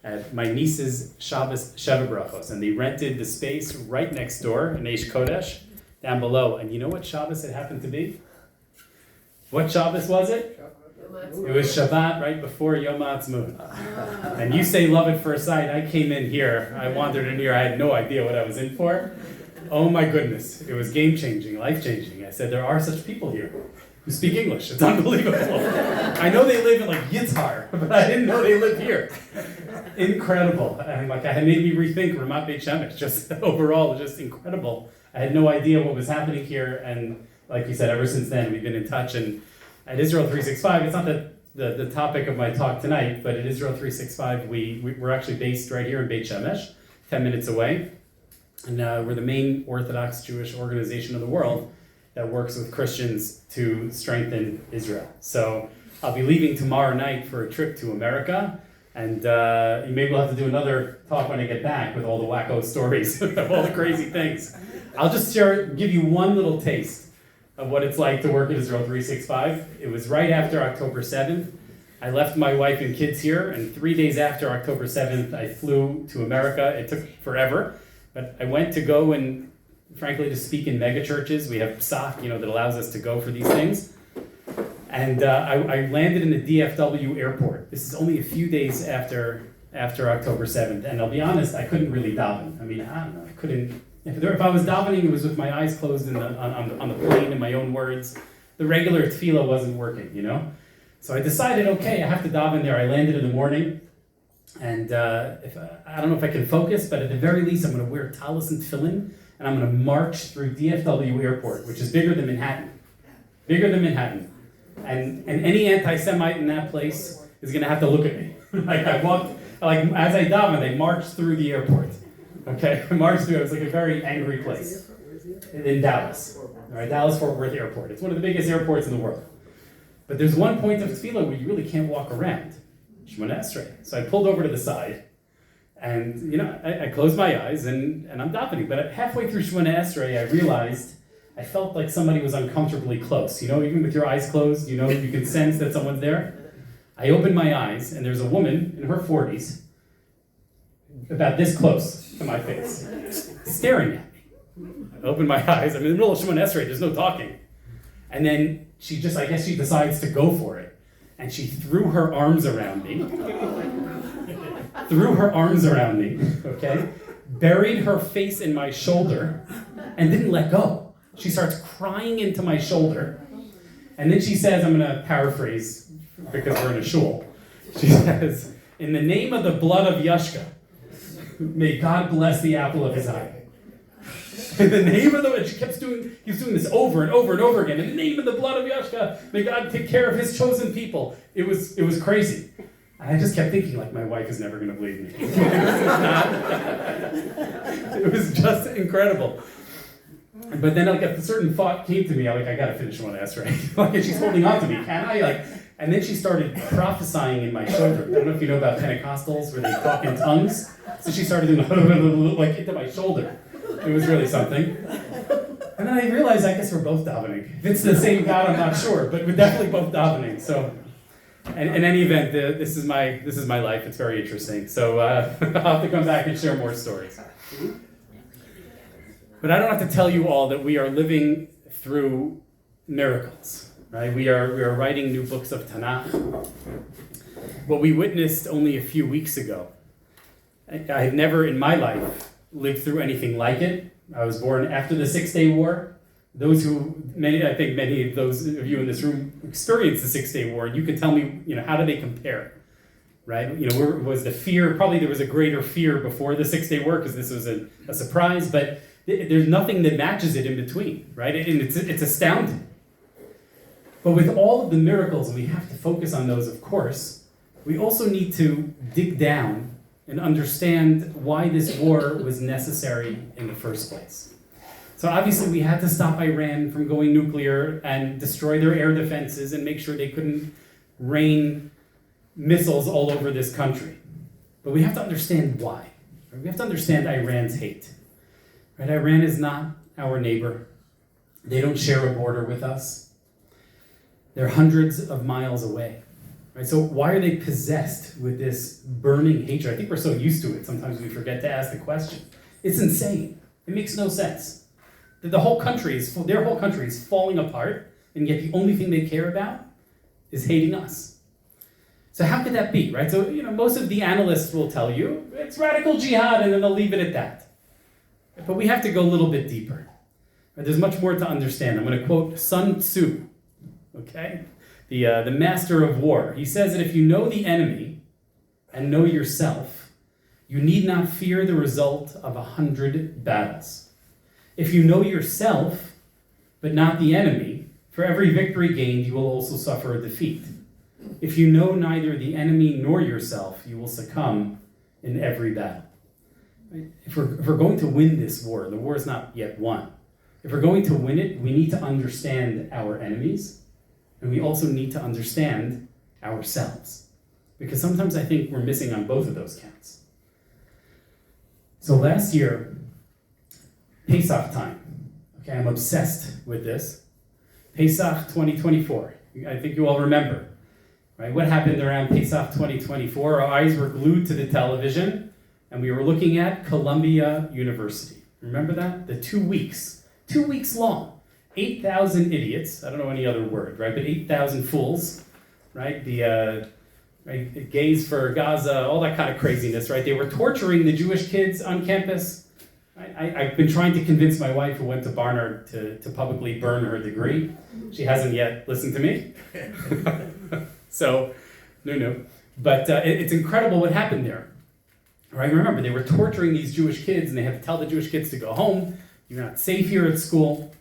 at my niece's Shabbos Sheva Brachos, and they rented the space right next door in Eish Kodesh, down below. And you know what Shabbos it happened to be? What Shabbos was it? It was Shabbat right before Yom HaAtzmaut. And you say love at first sight. I came in here, I wandered in here, I had no idea what I was in for. Oh my goodness, it was game-changing, life-changing. I said, there are such people here who speak English. It's unbelievable. I know they live in like Yitzhar, but I didn't know they lived here. Incredible. And like it made me rethink Ramat Beit Shemesh. Just overall, just incredible. I had no idea what was happening here, and like you said, ever since then we've been in touch. And at Israel 365, it's not the topic of my talk tonight, but at Israel 365, we're actually based right here in Beit Shemesh, 10 minutes away. And we're the main Orthodox Jewish organization in the world that works with Christians to strengthen Israel. So I'll be leaving tomorrow night for a trip to America, and maybe we'll have to do another talk when I get back with all the wacko stories of all the crazy things. I'll just give you one little taste of what it's like to work at Israel 365. It was right after October 7th. I left my wife and kids here, and 3 days after October 7th, I flew to America. It took forever, but I went to go and, frankly, to speak in mega churches. We have PSAC, that allows us to go for these things. And I landed in the DFW airport. This is only a few days after October 7th. And I'll be honest, I couldn't really daven. I don't know, I couldn't. If I was davening, it was with my eyes closed on the plane in my own words. The regular tefillah wasn't working, So I decided, okay, I have to daven there. I landed in the morning. And I don't know if I can focus, but at the very least, I'm going to wear talis and tefillin, and I'm going to march through DFW Airport, which is bigger than Manhattan. Bigger than Manhattan. And any anti-Semite in that place is going to have to look at me. As I davened, I marched through the airport. Okay, I marched through. It was like a very angry place in Dallas. All right, Dallas-Fort Worth Airport. It's one of the biggest airports in the world. But there's one point of tefillah where you really can't walk around. Shemona Esrei. So I pulled over to the side, and I closed my eyes and I'm davening. But halfway through Shemona Esrei, I realized I felt like somebody was uncomfortably close. Even with your eyes closed, you can sense that someone's there. I opened my eyes, and there's a woman in her 40s, about this close to my face, staring at me. I opened my eyes. I'm in the middle of Shemona Esrei. There's no talking. And then she decides to go for it. And she threw her arms around me. Okay? Buried her face in my shoulder and didn't let go. She starts crying into my shoulder. And then she says, I'm going to paraphrase because we're in a shul. She says, in the name of the blood of Yashka, may God bless the apple of his eye. In the name of he was doing this over and over and over again. In the name of the blood of Yashka, may God take care of his chosen people. It was crazy. And I just kept thinking, my wife is never going to believe me. It was just incredible. But then a certain thought came to me. I got to finish one Esrei. She's holding on to me. Can I? And then she started prophesying in my shoulder. I don't know if you know about Pentecostals where they talk in tongues. So she started doing into my shoulder. It was really something. And then I realized, I guess we're both davening. If it's the same God, I'm not sure, but we're definitely both davening. So, in any event, this is my life. It's very interesting. So I'll have to come back and share more stories. But I don't have to tell you all that we are living through miracles, right? We are writing new books of Tanakh. What we witnessed only a few weeks ago, I have never in my life lived through anything like it. I was born after the 6-Day War. I think many of those of you in this room experienced the 6-Day War. You can tell me, how do they compare, right? Was the fear, probably there was a greater fear before the 6-Day War because this was a surprise, but there's nothing that matches it in between, right? And it's astounding. But with all of the miracles, and we have to focus on those, of course, we also need to dig down and understand why this war was necessary in the first place. So obviously we had to stop Iran from going nuclear and destroy their air defenses and make sure they couldn't rain missiles all over this country. But we have to understand why. We have to understand Iran's hate. Right? Iran is not our neighbor. They don't share a border with us. They're hundreds of miles away. Right? So why are they possessed with this burning hatred? I think we're so used to it, sometimes we forget to ask the question. It's insane. It makes no sense. That their whole country is falling apart, and yet the only thing they care about is hating us. So how could that be, right? So, most of the analysts will tell you, it's radical jihad, and then they'll leave it at that. But we have to go a little bit deeper. Right? There's much more to understand. I'm going to quote Sun Tzu, okay? The master of war. He says that if you know the enemy and know yourself, you need not fear the result of 100 battles. If you know yourself, but not the enemy, for every victory gained, you will also suffer a defeat. If you know neither the enemy nor yourself, you will succumb in every battle. Right? If we're going to win this war, the war is not yet won. If we're going to win it, we need to understand our enemies, and we also need to understand ourselves. Because sometimes I think we're missing on both of those counts. So last year, Pesach time. Okay, I'm obsessed with this. Pesach 2024. I think you all remember. Right? What happened around Pesach 2024? Our eyes were glued to the television, and we were looking at Columbia University. Remember that? The 2 weeks. 2 weeks long. 8,000 idiots. I don't know any other word, right? But 8,000 fools, right? The gays for Gaza, all that kind of craziness, right? They were torturing the Jewish kids on campus. I've been trying to convince my wife, who went to Barnard, to publicly burn her degree. She hasn't yet listened to me. So, no. But it's incredible what happened there. Right? Remember, they were torturing these Jewish kids, and they had to tell the Jewish kids to go home. You're not safe here at school.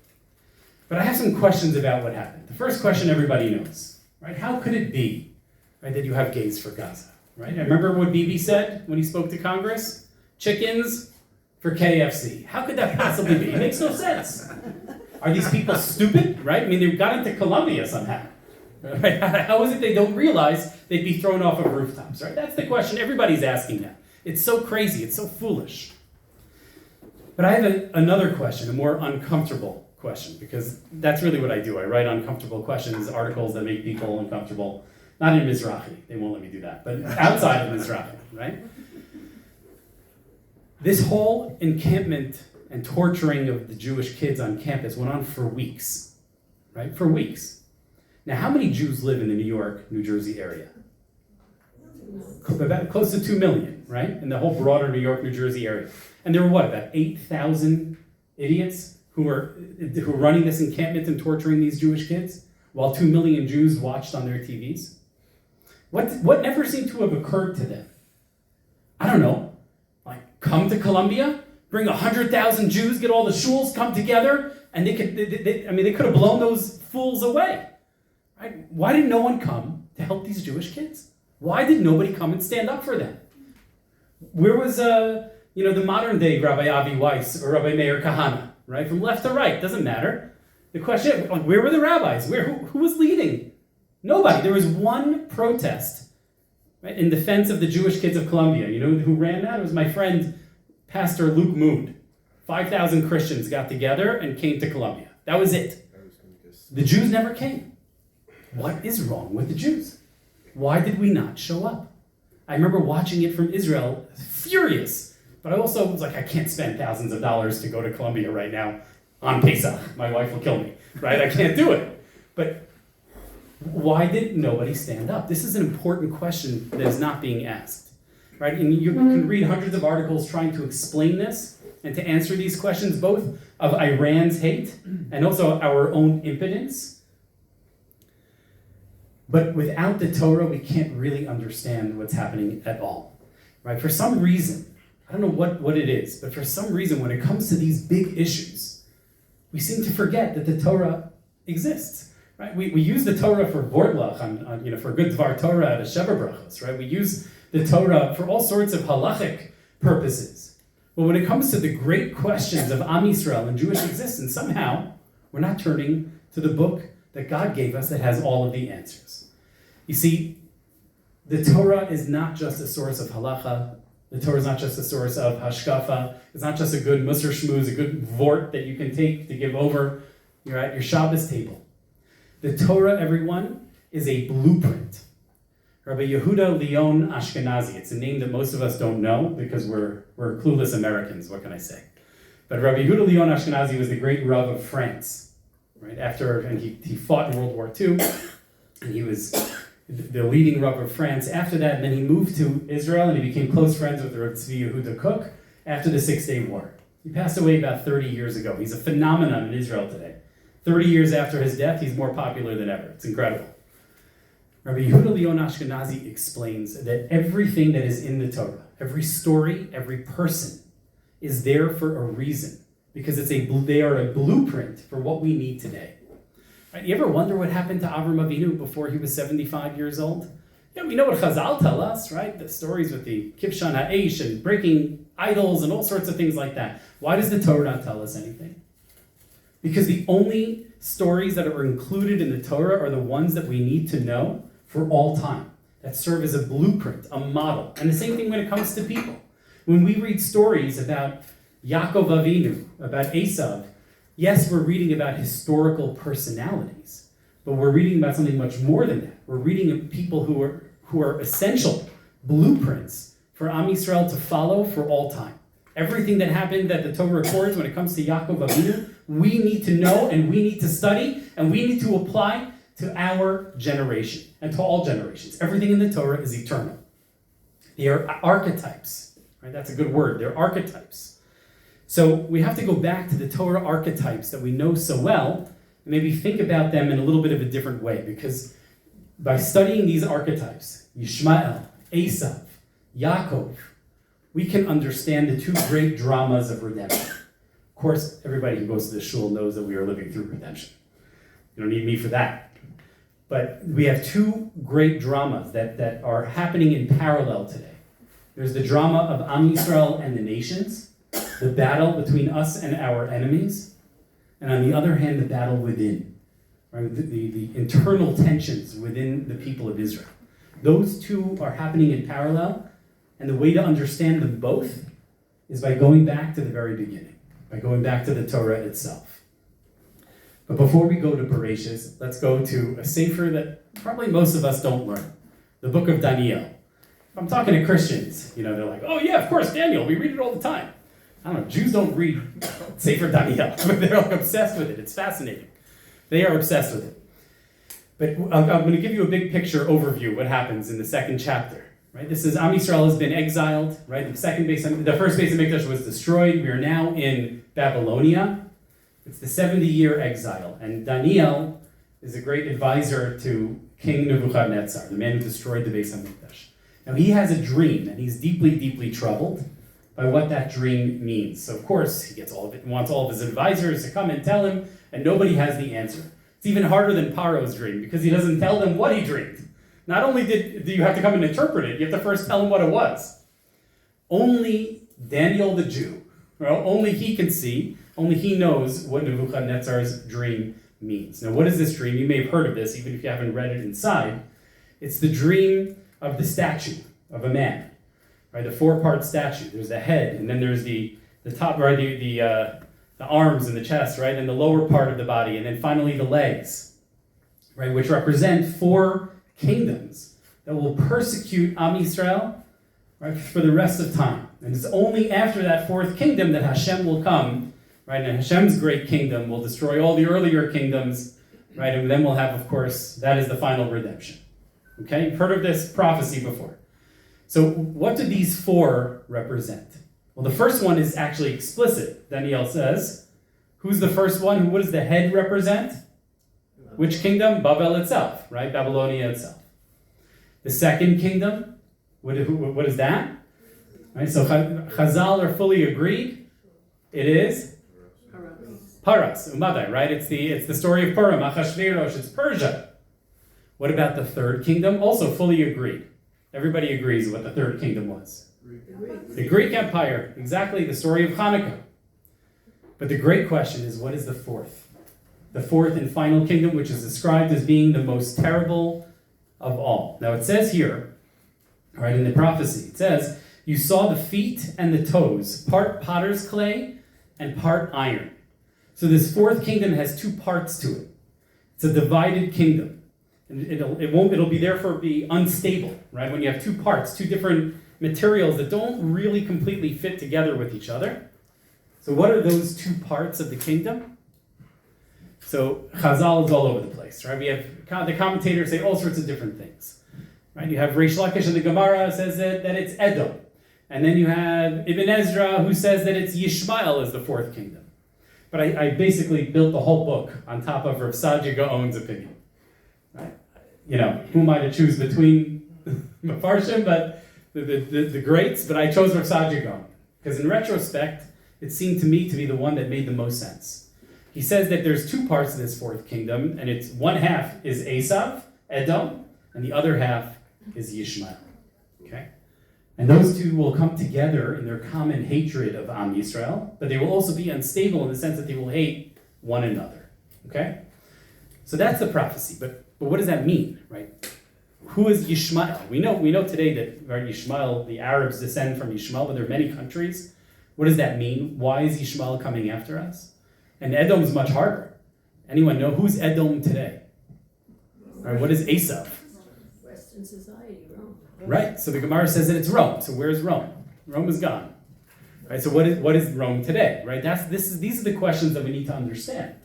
But I have some questions about what happened. The first question everybody knows, right? How could it be, right, that you have gays for Gaza? Right? I remember what Bibi said when he spoke to Congress. Chickens for KFC. How could that possibly be? It makes no sense. Are these people stupid, right? I mean, they got into Columbia somehow. Right? How is it they don't realize they'd be thrown off of rooftops, right? That's the question everybody's asking now. It's so crazy, it's so foolish. But I have another question, a more uncomfortable question, because that's really what I do. I write uncomfortable questions, articles that make people uncomfortable. Not in Mizrahi, they won't let me do that, but outside of Mizrahi, right? This whole encampment and torturing of the Jewish kids on campus went on for weeks, right? For weeks. Now, how many Jews live in the New York, New Jersey area? About close to 2 million, right? In the whole broader New York, New Jersey area. And there were about 8,000 idiots who were running this encampment and torturing these Jewish kids, while 2 million Jews watched on their TVs? What never seemed to have occurred to them? I don't know. Come to Columbia, bring 100,000 Jews, get all the shuls, come together, and they could have blown those fools away. Right? Why did no one come to help these Jewish kids? Why did nobody come and stand up for them? Where was the modern day Rabbi Avi Weiss or Rabbi Meir Kahana, right? From left to right, doesn't matter. The question, where were the rabbis? Who was leading? Nobody. There was one protest, right, in defense of the Jewish kids of Columbia. You know who ran that? It was my friend, Pastor Luke Moon. 5,000 Christians got together and came to Columbia. That was it. The Jews never came. What is wrong with the Jews? Why did we not show up? I remember watching it from Israel, furious. But I also was like, I can't spend thousands of dollars to go to Columbia right now on Pesach. My wife will kill me, right? I can't do it. But why did nobody stand up? This is an important question that is not being asked, right? And you can read hundreds of articles trying to explain this and to answer these questions, both of Iran's hate and also our own impotence. But without the Torah, we can't really understand what's happening at all, right? For some reason, I don't know what it is, but for some reason, when it comes to these big issues, we seem to forget that the Torah exists, right? We use the Torah for Bordlach, for good Dvar Torah at a Sheva Brachos, right? We use the Torah for all sorts of halachic purposes. But when it comes to the great questions of Am Yisrael and Jewish existence, somehow we're not turning to the book that God gave us that has all of the answers. You see, the Torah is not just a source of halacha. The Torah is not just a source of hashkafa. It's not just a good musar shmooze, a good vort that you can take to give over at your Shabbos table. The Torah, everyone, is a blueprint. Rabbi Yehuda Leon Ashkenazi. It's a name that most of us don't know because we're clueless Americans, what can I say? But Rabbi Yehuda Leon Ashkenazi was the great Rav of France, right? And he fought in World War II, and he was the leading Rav of France after that, and then he moved to Israel and he became close friends with Rav Tzvi Yehuda Kook after the 6-Day War. He passed away about 30 years ago. He's a phenomenon in Israel today. 30 years after his death, he's more popular than ever. It's incredible. Rabbi Yehuda Leon Ashkenazi explains that everything that is in the Torah, every story, every person, is there for a reason, because they are a blueprint for what we need today. Right? You ever wonder what happened to Avram Avinu before he was 75 years old? Yeah, we know what Chazal tell us, right? The stories with the Kivshan Ha'esh and breaking idols and all sorts of things like that. Why does the Torah not tell us anything? Because the only stories that are included in the Torah are the ones that we need to know for all time, that serve as a blueprint, a model. And the same thing when it comes to people. When we read stories about Yaakov Avinu, about Esau, yes, we're reading about historical personalities, but we're reading about something much more than that. We're reading of people who are essential blueprints for Am Yisrael to follow for all time. Everything that happened that the Torah records when it comes to Yaakov Avinu, we need to know and we need to study and we need to apply to our generation and to all generations. Everything in the Torah is eternal. They are archetypes, right? That's a good word. They're archetypes. So we have to go back to the Torah archetypes that we know so well and maybe think about them in a little bit of a different way, because by studying these archetypes, Ishmael, Esau, Yaakov, we can understand the two great dramas of redemption. Of course, everybody who goes to the shul knows that we are living through redemption. You don't need me for that. But we have two great dramas that are happening in parallel today. There's the drama of Am Yisrael and the nations, the battle between us and our enemies, and on the other hand, the battle within, right? The internal tensions within the people of Israel. Those two are happening in parallel, and the way to understand them both is by going back to the very beginning, by going back to the Torah itself. But before we go to Bereshis, let's go to a sefer that probably most of us don't learn, the book of Daniel. If I'm talking to Christians, they're like, oh yeah, of course, Daniel, we read it all the time. I don't know, Jews don't read Sefer Daniel, but they're like obsessed with it. It's fascinating. They are obsessed with it. But I'm going to give you a big picture overview of what happens in the second chapter. Right? This is Am Yisrael has been exiled. Right? The first base of Mikdash was destroyed. We are now in Babylonia. It's the 70-year exile, and Daniel is a great advisor to King Nebuchadnezzar, the man who destroyed the base of Mikdash. Now he has a dream, and he's deeply, deeply troubled by what that dream means. So of course he wants all of his advisors to come and tell him, and nobody has the answer. It's even harder than Paro's dream because he doesn't tell them what he dreamed. Not only do you have to come and interpret it, you have to first tell him what it was. Only Daniel the Jew, only he can see. Only he knows what Nebuchadnezzar's dream means. Now, what is this dream? You may have heard of this, even if you haven't read it inside. It's the dream of the statue of a man, right? The 4-part statue. There's the head, and then there's the top, right? The arms and the chest, right? And the lower part of the body, and then finally the legs, right? Which represent 4 kingdoms that will persecute Am Yisrael, right, for the rest of time. And it's only after that 4th kingdom that Hashem will come. Right, and Hashem's great kingdom will destroy all the earlier kingdoms, right? And then we'll have, of course, that is the final redemption. Okay, you've heard of this prophecy before. So what do these 4 represent? Well, the first one is actually explicit. Daniel says, who's the first one? What does the head represent? Which kingdom? Babel itself, right? Babylonia itself. The second kingdom, what is that? Right, so Chazal are fully agreed. It is Paras, Umadai, right? It's the story of Purim, Achashverosh, it's Persia. What about the third kingdom? Also fully agreed. Everybody agrees what the third kingdom was. The Greek Empire, exactly, the story of Hanukkah. But the great question is, what is the fourth? The fourth and final kingdom, which is described as being the most terrible of all. Now it says here, right, in the prophecy, it says, you saw the feet and the toes, part potter's clay and part iron. So this 4th kingdom has 2 parts to it. It's a divided kingdom. And it'll be therefore be unstable, right? When you have two parts, two different materials that don't really completely fit together with each other. So what are those two parts of the kingdom? So Chazal is all over the place, right? We have the commentators say all sorts of different things, right? You have Reish Lakish in the Gemara says that it's Edom. And then you have Ibn Ezra who says that it's Ishmael is the fourth kingdom. But I basically built the whole book on top of Rav Saadia Gaon's opinion. Right? You know, who am I to choose between Mefarshim, but the greats? But I chose Rav Saadia Gaon. Because in retrospect, it seemed to me to be the one that made the most sense. He says that there's two parts of this fourth kingdom, and it's one half is Esau, Edom, and the other half is Ishmael. Okay? And those two will come together in their common hatred of Am Yisrael, but they will also be unstable in the sense that they will hate one another. Okay? So that's the prophecy. But what does that mean, right? Who is Ishmael? We know today that right, Ishmael, the Arabs descend from Ishmael, but there are many countries. What does that mean? Why is Ishmael coming after us? And Edom is much harder. Anyone know who's Edom today? Right, what is Esau? Western society, Rome. Right, so the Gemara says that it's Rome. So where's Rome? Rome is gone. Right, so what is Rome today? Right, these are the questions that we need to understand,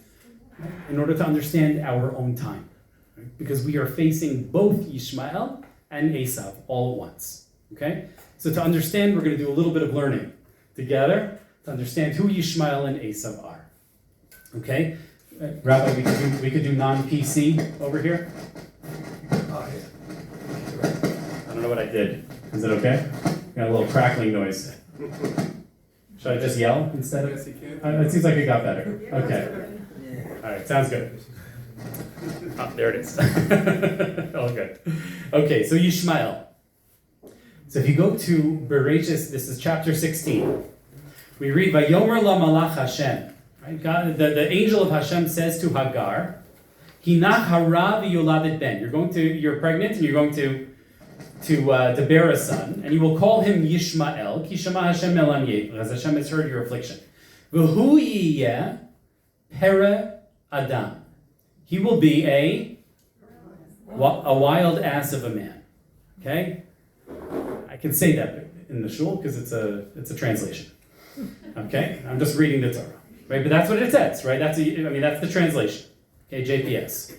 right, in order to understand our own time. Right? Because we are facing both Ishmael and Esau all at once. Okay? So to understand, we're going to do a little bit of learning together to understand who Ishmael and Esau are. Okay? Rabbi, we could do non-PC over here. Oh, yeah. I don't know what I did. Is it okay? Got a little crackling noise. Should I just yell instead of? Yes, you can. It seems like it got better. Okay. All right. Sounds good. Oh, there it is. All good. Okay. So Ishmael. So if you go to Bereshis, this is chapter 16. We read Vayomer la Malach Hashem. Right? God, the angel of Hashem says to Hagar, Hinach hara v'yoladet ben. You're pregnant and you're going to bear a son, and you will call him Yishmael, ki shama Hashem elam yeh, because Hashem has heard your affliction. V'hu yiyeh pere adam. He will be a wild ass of a man. Okay? I can say that in the shul because it's a translation. Okay? I'm just reading the Torah. Right? But that's what it says, right? That's the translation. Okay, JPS.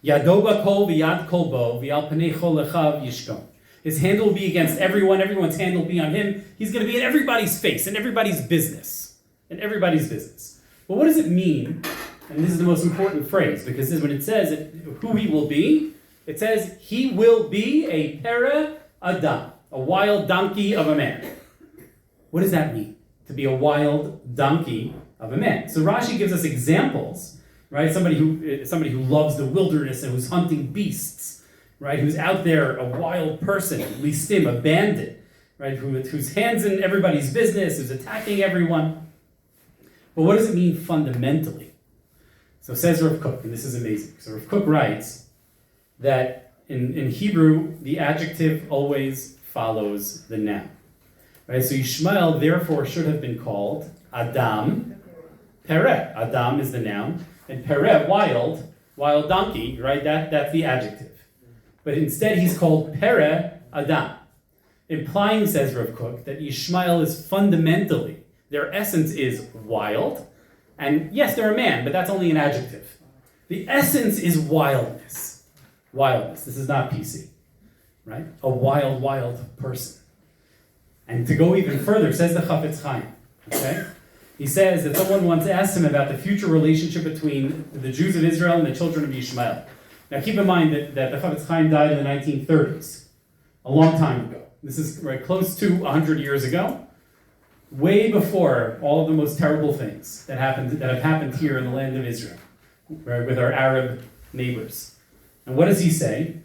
Yadoba kol v'yad kol bo v'al panei chol lechav yishkon. His hand will be against everyone. Everyone's hand will be on him. He's going to be in everybody's face, in everybody's business. In everybody's business. Well, what does it mean? And this is the most important phrase, because this is when it says who he will be. It says he will be a pere adam, a wild donkey of a man. What does that mean? To be a wild donkey of a man. So Rashi gives us examples, right? Somebody who loves the wilderness and who's hunting beasts, right? Who's out there, a wild person, listim, a bandit, right? Whose hands in everybody's business, who's attacking everyone. But what does it mean fundamentally? So says Rav Kook, and this is amazing. So Rav Kook writes that in Hebrew, the adjective always follows the noun. Right? So Ishmael therefore should have been called Adam Pere. Adam is the noun, and Pere, wild donkey, right? That's the adjective. But instead he's called Pere Adam, implying, says Rav Kook, that Ishmael is fundamentally, their essence is wild, and yes, they're a man, but that's only an adjective. The essence is wildness. Wildness. This is not PC, right? A wild person. And to go even further, says the Chafetz Chaim, okay? He says that someone once asked him about the future relationship between the Jews of Israel and the children of Ishmael. Now keep in mind that the Chafetz Chaim died in the 1930s, a long time ago. This is right close to 100 years ago, way before all of the most terrible things that have happened here in the land of Israel, right, with our Arab neighbors. And what does he say?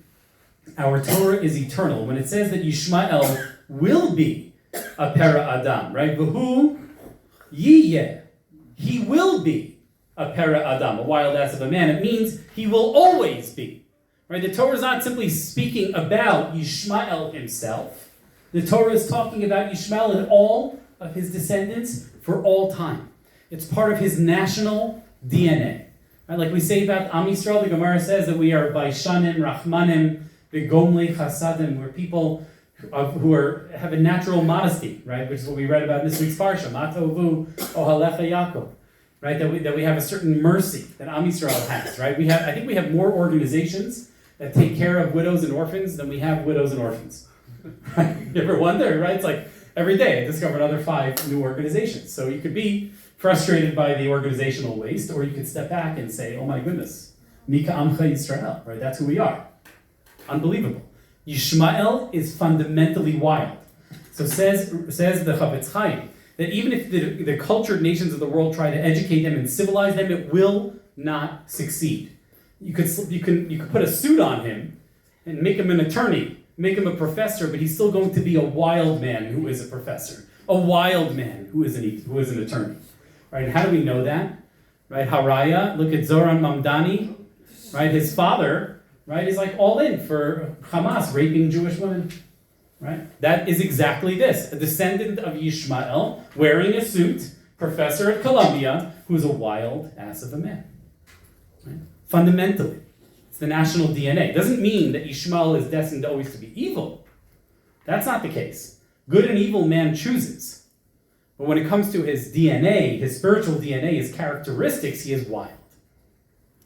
Our Torah is eternal. When it says that Ishmael will be a pere adam, right? V'hu yiyeh, he will be a pere adam, a wild ass of a man. It means he will always be. Right? The Torah is not simply speaking about Ishmael himself. The Torah is talking about Ishmael and all of his descendants for all time. It's part of his national DNA. Right? Like we say about Am Yisrael, the Gemara says that we are Baishanim, Rachmanim, Begomli Chasadim. We're people who have a natural modesty, right? Which is what we read about in this week's parsha. Matovu Ohalecha Yaakov, right? That we have a certain mercy that Am Yisrael has, right? I think we have more organizations that take care of widows and orphans than we have widows and orphans. Right? You ever wonder, right? It's like every day I discover another 5 new organizations. So you could be frustrated by the organizational waste, or you could step back and say, oh my goodness, Mika Amcha Yisrael, right? That's who we are. Unbelievable. Ishmael is fundamentally wild. So says the Chavetz Chaim, that even if the cultured nations of the world try to educate them and civilize them, it will not succeed. You could put a suit on him and make him an attorney, make him a professor, but he's still going to be a wild man who is a professor, a wild man who is an attorney. Right? And how do we know that? Right? Haraya, look at Zoran Mamdani, right? His father, right, is like all in for Hamas raping Jewish women. Right? That is exactly this. A descendant of Ishmael, wearing a suit, professor at Columbia, who is a wild ass of a man. Right? Fundamentally. It's the national DNA. It doesn't mean that Ishmael is destined always to be evil. That's not the case. Good and evil man chooses. But when it comes to his DNA, his spiritual DNA, his characteristics, he is wild.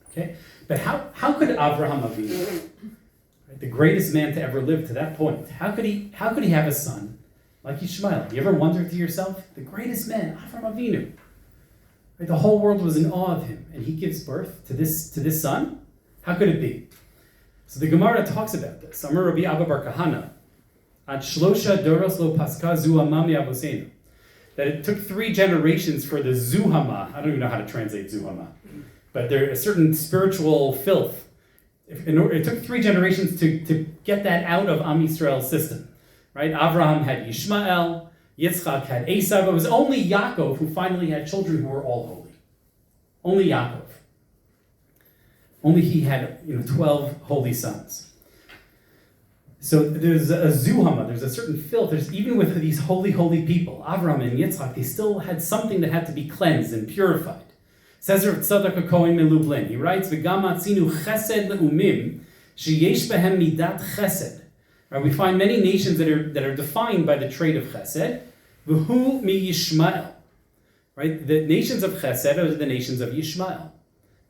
Okay? But how could Avraham Avinu, the greatest man to ever live to that point, how could he have a son like Ishmael? You ever wondered to yourself, the greatest man, Avraham Avinu, right? The whole world was in awe of him, and he gives birth to this son? How could it be? So the Gemara talks about this. Amar Rabbi Abba Bar Kahana, Ad Shlosha Doros Lo Paska Zuhamam Yavosenu. That it took 3 generations for the Zuhama. I don't even know how to translate Zuhama, but there's a certain spiritual filth. It took 3 generations to get that out of Am Yisrael's system. Right? Avraham had Ishmael, Yitzchak had Esau. It was only Yaakov who finally had children who were all holy. Only Yaakov. Only he had 12 holy sons. So there's a zuhama, there's a certain filth. There's even with these holy people, Avraham and Yitzchak, they still had something that had to be cleansed and purified. Says Tzadok HaKohen Melublin, he writes, "V'gam atzinu chesed leumim sheyesh behem midat chesed." Right, we find many nations that are defined by the trait of chesed. V'hu mi Yishmael. Right, the nations of chesed are the nations of Yishmael.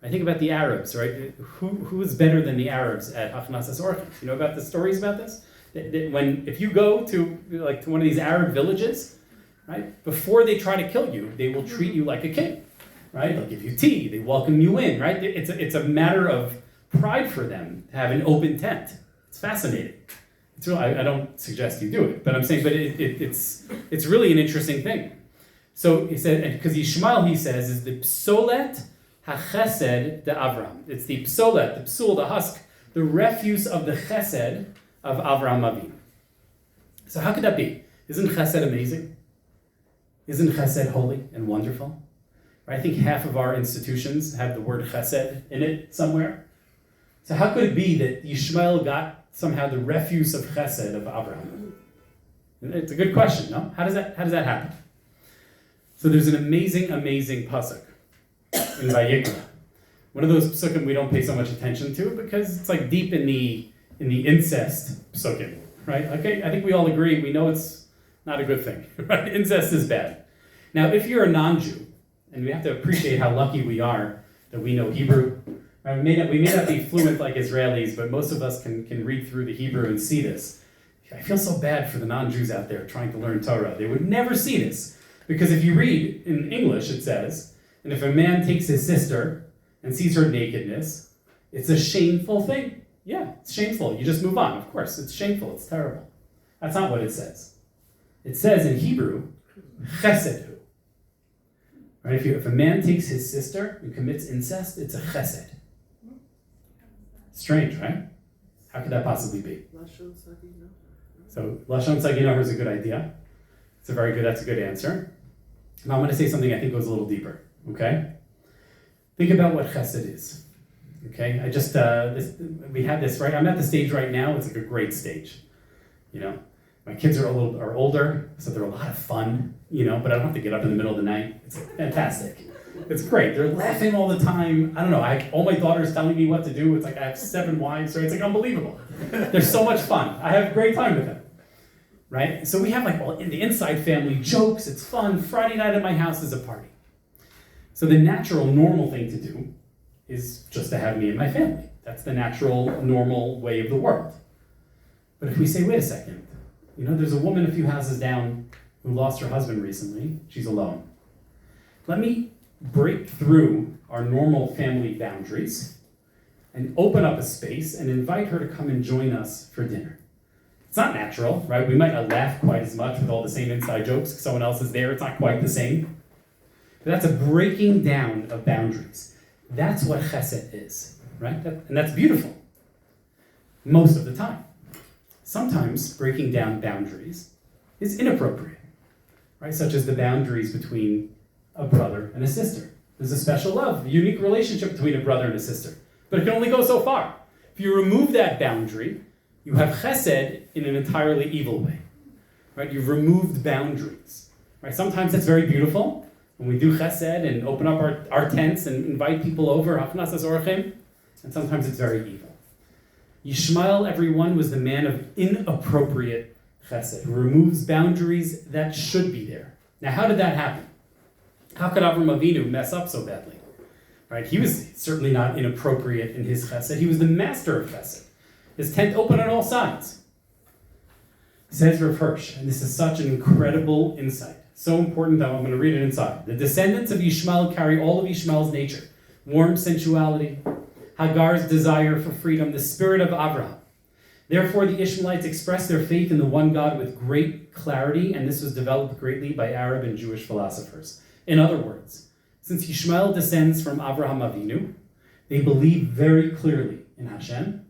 I think about the Arabs, right? Who is better than the Arabs at Achnasas Orchim? You know about the stories about this? If you go to one of these Arab villages, right? Before they try to kill you, they will treat you like a king, right? They'll give you tea, they welcome you in, right? It's a matter of pride for them to have an open tent. It's fascinating. It's really, I don't suggest you do it, but I'm saying, but it's really an interesting thing. So he said, because Ishmael, he says, is the psolet HaChesed de Avram. It's the psolet, the psul, the husk, the refuse of the chesed of Avraham Avinu. So how could that be? Isn't chesed amazing? Isn't chesed holy and wonderful? I think half of our institutions have the word chesed in it somewhere. So how could it be that Ishmael got somehow the refuse of chesed of Avraham? It's a good question, no? How does that happen? So there's an amazing pasuk in Vayikra. One of those psukim we don't pay so much attention to because it's like deep in the incest psukim, right? Okay, I think we all agree, we know it's not a good thing, right? Incest is bad. Now, if you're a non-Jew, and we have to appreciate how lucky we are that we know Hebrew, right? We may not be fluent like Israelis, but most of us can read through the Hebrew and see this. I feel so bad for the non-Jews out there trying to learn Torah. They would never see this. Because if you read in English, it says, and if a man takes his sister and sees her nakedness, it's a shameful thing. Yeah, it's shameful. You just move on. Of course, it's shameful. It's terrible. That's not what it says. It says in Hebrew, chesed. Right? If a man takes his sister and commits incest, it's a chesed. Strange, right? How could that possibly be? So, Lashon Saginaher is a good idea. That's a good answer. Now I'm going to say something I think goes a little deeper, okay? Think about what chesed is, okay? We have this, right? I'm at the stage right now, it's like a great stage, My kids are older, so they're a lot of fun, but I don't have to get up in the middle of the night. It's fantastic. It's great. They're laughing all the time. I don't know. All my daughters telling me what to do. It's like I have 7 wives, right? It's like unbelievable. They're so much fun. I have a great time with them, right? So we have like in the inside family jokes. It's fun. Friday night at my house is a party. So the natural, normal thing to do is just to have me and my family. That's the natural, normal way of the world. But if we say, wait a second, there's a woman a few houses down who lost her husband recently. She's alone. Let me break through our normal family boundaries and open up a space and invite her to come and join us for dinner. It's not natural, right? We might not laugh quite as much with all the same inside jokes. Someone else is there. It's not quite the same. But that's a breaking down of boundaries. That's what chesed is, right? And that's beautiful. Most of the time. Sometimes breaking down boundaries is inappropriate, right? Such as the boundaries between a brother and a sister. There's a special love, a unique relationship between a brother and a sister. But it can only go so far. If you remove that boundary, you have chesed in an entirely evil way, right? You've removed boundaries, right? Sometimes it's very beautiful when we do chesed and open up our tents and invite people over, and sometimes it's very evil. Ishmael, everyone, was the man of inappropriate chesed, who removes boundaries that should be there. Now, how did that happen? How could Avram Avinu mess up so badly? Right? He was certainly not inappropriate in his chesed. He was the master of chesed. His tent open on all sides. Says Rav Hirsch, and this is such an incredible insight. So important that I'm going to read it inside. The descendants of Ishmael carry all of Ishmael's nature. Warm sensuality, Hagar's desire for freedom, the spirit of Abraham. Therefore, the Ishmaelites expressed their faith in the one God with great clarity, and this was developed greatly by Arab and Jewish philosophers. In other words, since Ishmael descends from Abraham Avinu, they believe very clearly in Hashem,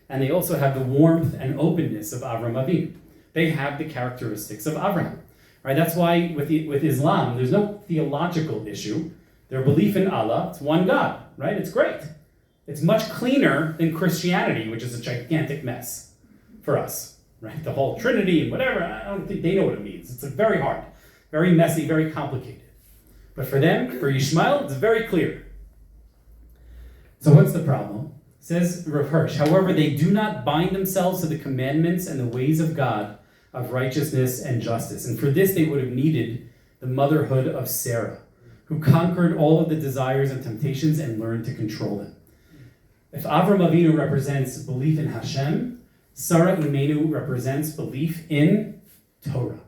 and they also have the warmth and openness of Abraham Avinu. They have the characteristics of Abraham. Right? That's why with Islam, there's no theological issue. Their belief in Allah, it's one God, right? It's great. It's much cleaner than Christianity, which is a gigantic mess for us, right? The whole Trinity and whatever, I don't think they know what it means. It's very hard, very messy, very complicated. But for them, for Ishmael, it's very clear. So what's the problem? Says Rav Hirsch, however, they do not bind themselves to the commandments and the ways of God of righteousness and justice. And for this, they would have needed the motherhood of Sarah, who conquered all of the desires and temptations and learned to control them. If Avram Avinu represents belief in Hashem, Sarah Imenu represents belief in Torah.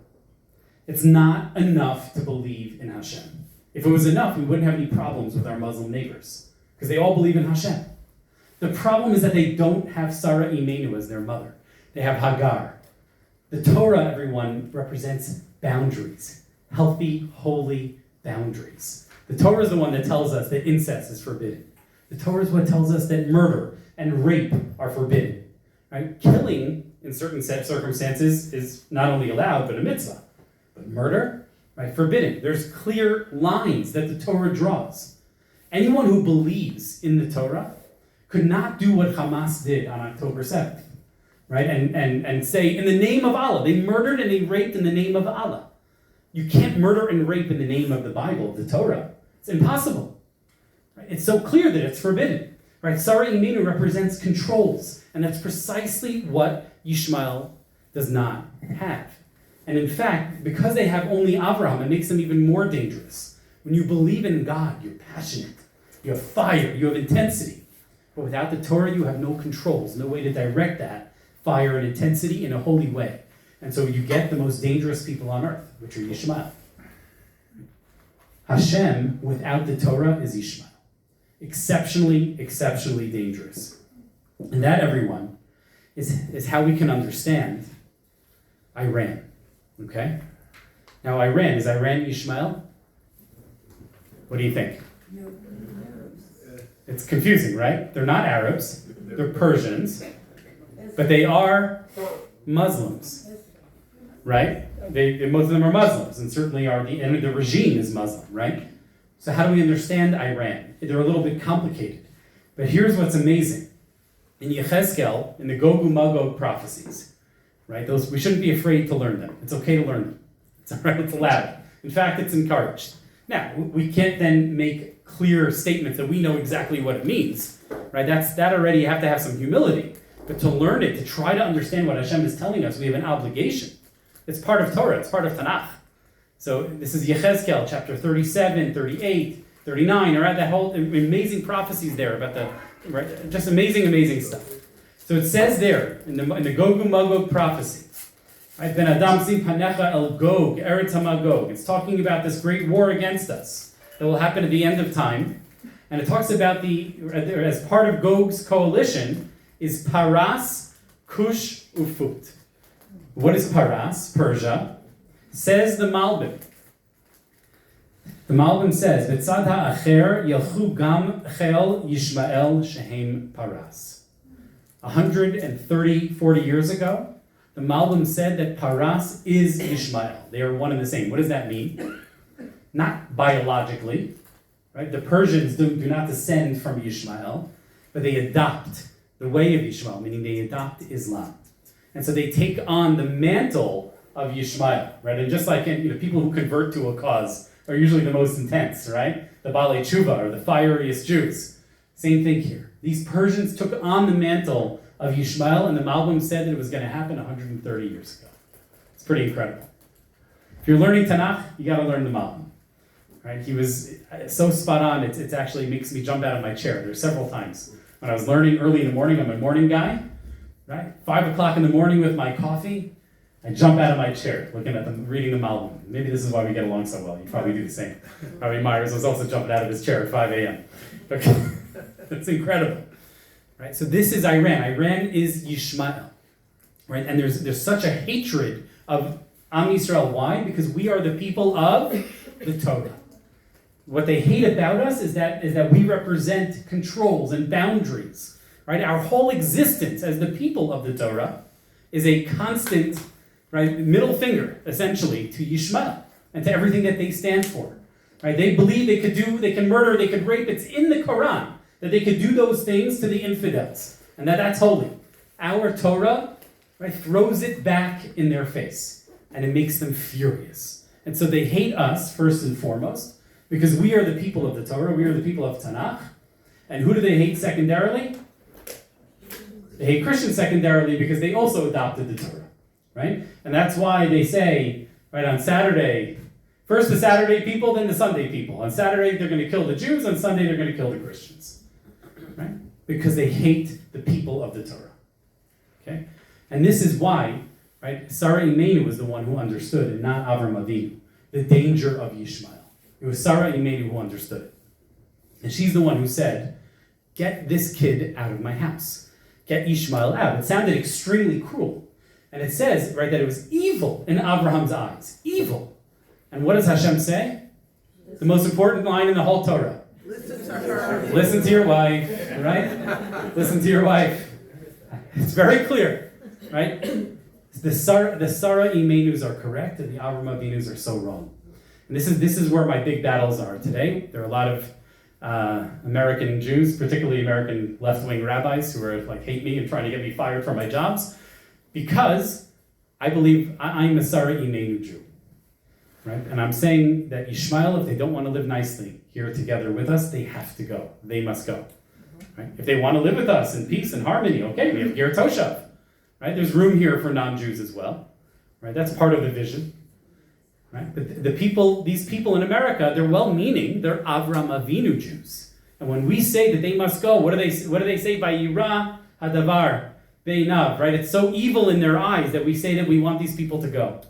It's not enough to believe in Hashem. If it was enough, we wouldn't have any problems with our Muslim neighbors, because they all believe in Hashem. The problem is that they don't have Sarah Imenu as their mother. They have Hagar. The Torah, everyone, represents boundaries, healthy, holy boundaries. The Torah is the one that tells us that incest is forbidden. The Torah is what tells us that murder and rape are forbidden. Right? Killing, in certain circumstances, is not only allowed, but a mitzvah. But murder, right, forbidden. There's clear lines that the Torah draws. Anyone who believes in the Torah could not do what Hamas did on October 7th. Right? And say, in the name of Allah. They murdered and they raped in the name of Allah. You can't murder and rape in the name of the Bible, the Torah. It's impossible. Right? It's so clear that it's forbidden. Right? Sarah Imenu represents controls, and that's precisely what Ishmael does not have. And in fact, because they have only Abraham, it makes them even more dangerous. When you believe in God, you're passionate. You have fire. You have intensity. But without the Torah, you have no controls, no way to direct that fire and intensity in a holy way. And so you get the most dangerous people on earth, which are Ishmael. Hashem, without the Torah, is Ishmael. Exceptionally, exceptionally dangerous. And that, everyone, is how we can understand Iran. Okay? Now, is Iran Ishmael? What do you think? No, It's confusing, right? They're not Arabs. They're Persians. But they are Muslims. Right? Most of them are Muslims, and certainly the regime is Muslim, right? So how do we understand Iran? They're a little bit complicated. But here's what's amazing. In Yechezkel, in the Gog Magog prophecies, right? We shouldn't be afraid to learn them. It's okay to learn them. It's all right, it's allowed. In fact, it's encouraged. Now, we can't then make clear statements that we know exactly what it means, right? That already you have to have some humility. But to learn it, to try to understand what Hashem is telling us, we have an obligation. It's part of Torah, it's part of Tanakh. So this is Yechezkel, chapter 37, 38, 39, right? That whole amazing prophecies there about right? Just amazing stuff. So it says there, in the Gog and Magog prophecy, right? Ben Adam sim panecha el Gog, Eretz HaMagog. It's talking about this great war against us that will happen at the end of time. And it talks about as part of Gog's coalition, is Paras, Cush, Ufut. What is Paras, Persia? Says the Malbim. The Malbim says, V'tzad ha'acher yelchu gam chel Ishmael shehem Paras. 40 years ago, the Malbim said that Paras is Ishmael. They are one and the same. What does that mean? Not biologically, right? The Persians do not descend from Ishmael, but they adopt the way of Ishmael, meaning they adopt Islam. And so they take on the mantle of Ishmael, right? And just like people who convert to a cause are usually the most intense, right? The Balei Tshuva, or the fieriest Jews. Same thing here. These Persians took on the mantle of Ishmael, and the Malbim said that it was going to happen 130 years ago. It's pretty incredible. If you're learning Tanakh, you got to learn the Malbim. Right? He was so spot on, it actually makes me jump out of my chair. There's several times. When I was learning early in the morning, I'm a morning guy, right? 5 o'clock in the morning with my coffee, I jump out of my chair looking at them, reading the Malbim. Maybe this is why we get along so well. You probably do the same. Rabbi Myers was also jumping out of his chair at 5 a.m. It's incredible, right? So this is Iran. Iran is Ishmael, right? And there's such a hatred of Am Yisrael. Why? Because we are the people of the Torah. What they hate about us is that we represent controls and boundaries, right? Our whole existence as the people of the Torah is a constant, right, middle finger, essentially, to Ishmael and to everything that they stand for, right? They believe they can murder, they could rape. It's in the Quran that they could do those things to the infidels, and that's holy. Our Torah, right, throws it back in their face, and it makes them furious. And so they hate us, first and foremost, because we are the people of the Torah, we are the people of Tanakh. And who do they hate secondarily? They hate Christians secondarily because they also adopted the Torah, right? And that's why they say, right, on Saturday, first the Saturday people, then the Sunday people. On Saturday, they're going to kill the Jews. On Sunday, they're going to kill the Christians, right? Because they hate the people of the Torah, okay? And this is why, right, Sarah Imenu was the one who understood, and not Avram Avinu, the danger of Ishmael. It was Sarah Imenu who understood it. And she's the one who said, get this kid out of my house. Get Ishmael out. It sounded extremely cruel. And it says, right, that it was evil in Abraham's eyes. Evil. And what does Hashem say? The most important line in the whole Torah. Listen to her. Listen to your wife, right? Listen to your wife. It's very clear, right? The Sarah Imenus are correct, and the Avram Avinus are so wrong. And this is where my big battles are today. There are a lot of American Jews, particularly American left-wing rabbis, who are hate me and trying to get me fired from my jobs, because I believe I'm a Sarah Imenu Jew, right? And I'm saying that Ishmael, if they don't want to live nicely here together with us, they have to go. They must go, right? If they want to live with us in peace and harmony, okay, we have Ger Toshav, right? There's room here for non-Jews as well, right? That's part of the vision. Right? But these people in America, they're well-meaning. They're Avram Avinu Jews, and when we say that they must go, what do they say? Vayira hadavar beinav. Right? It's so evil in their eyes that we say that we want these people to go.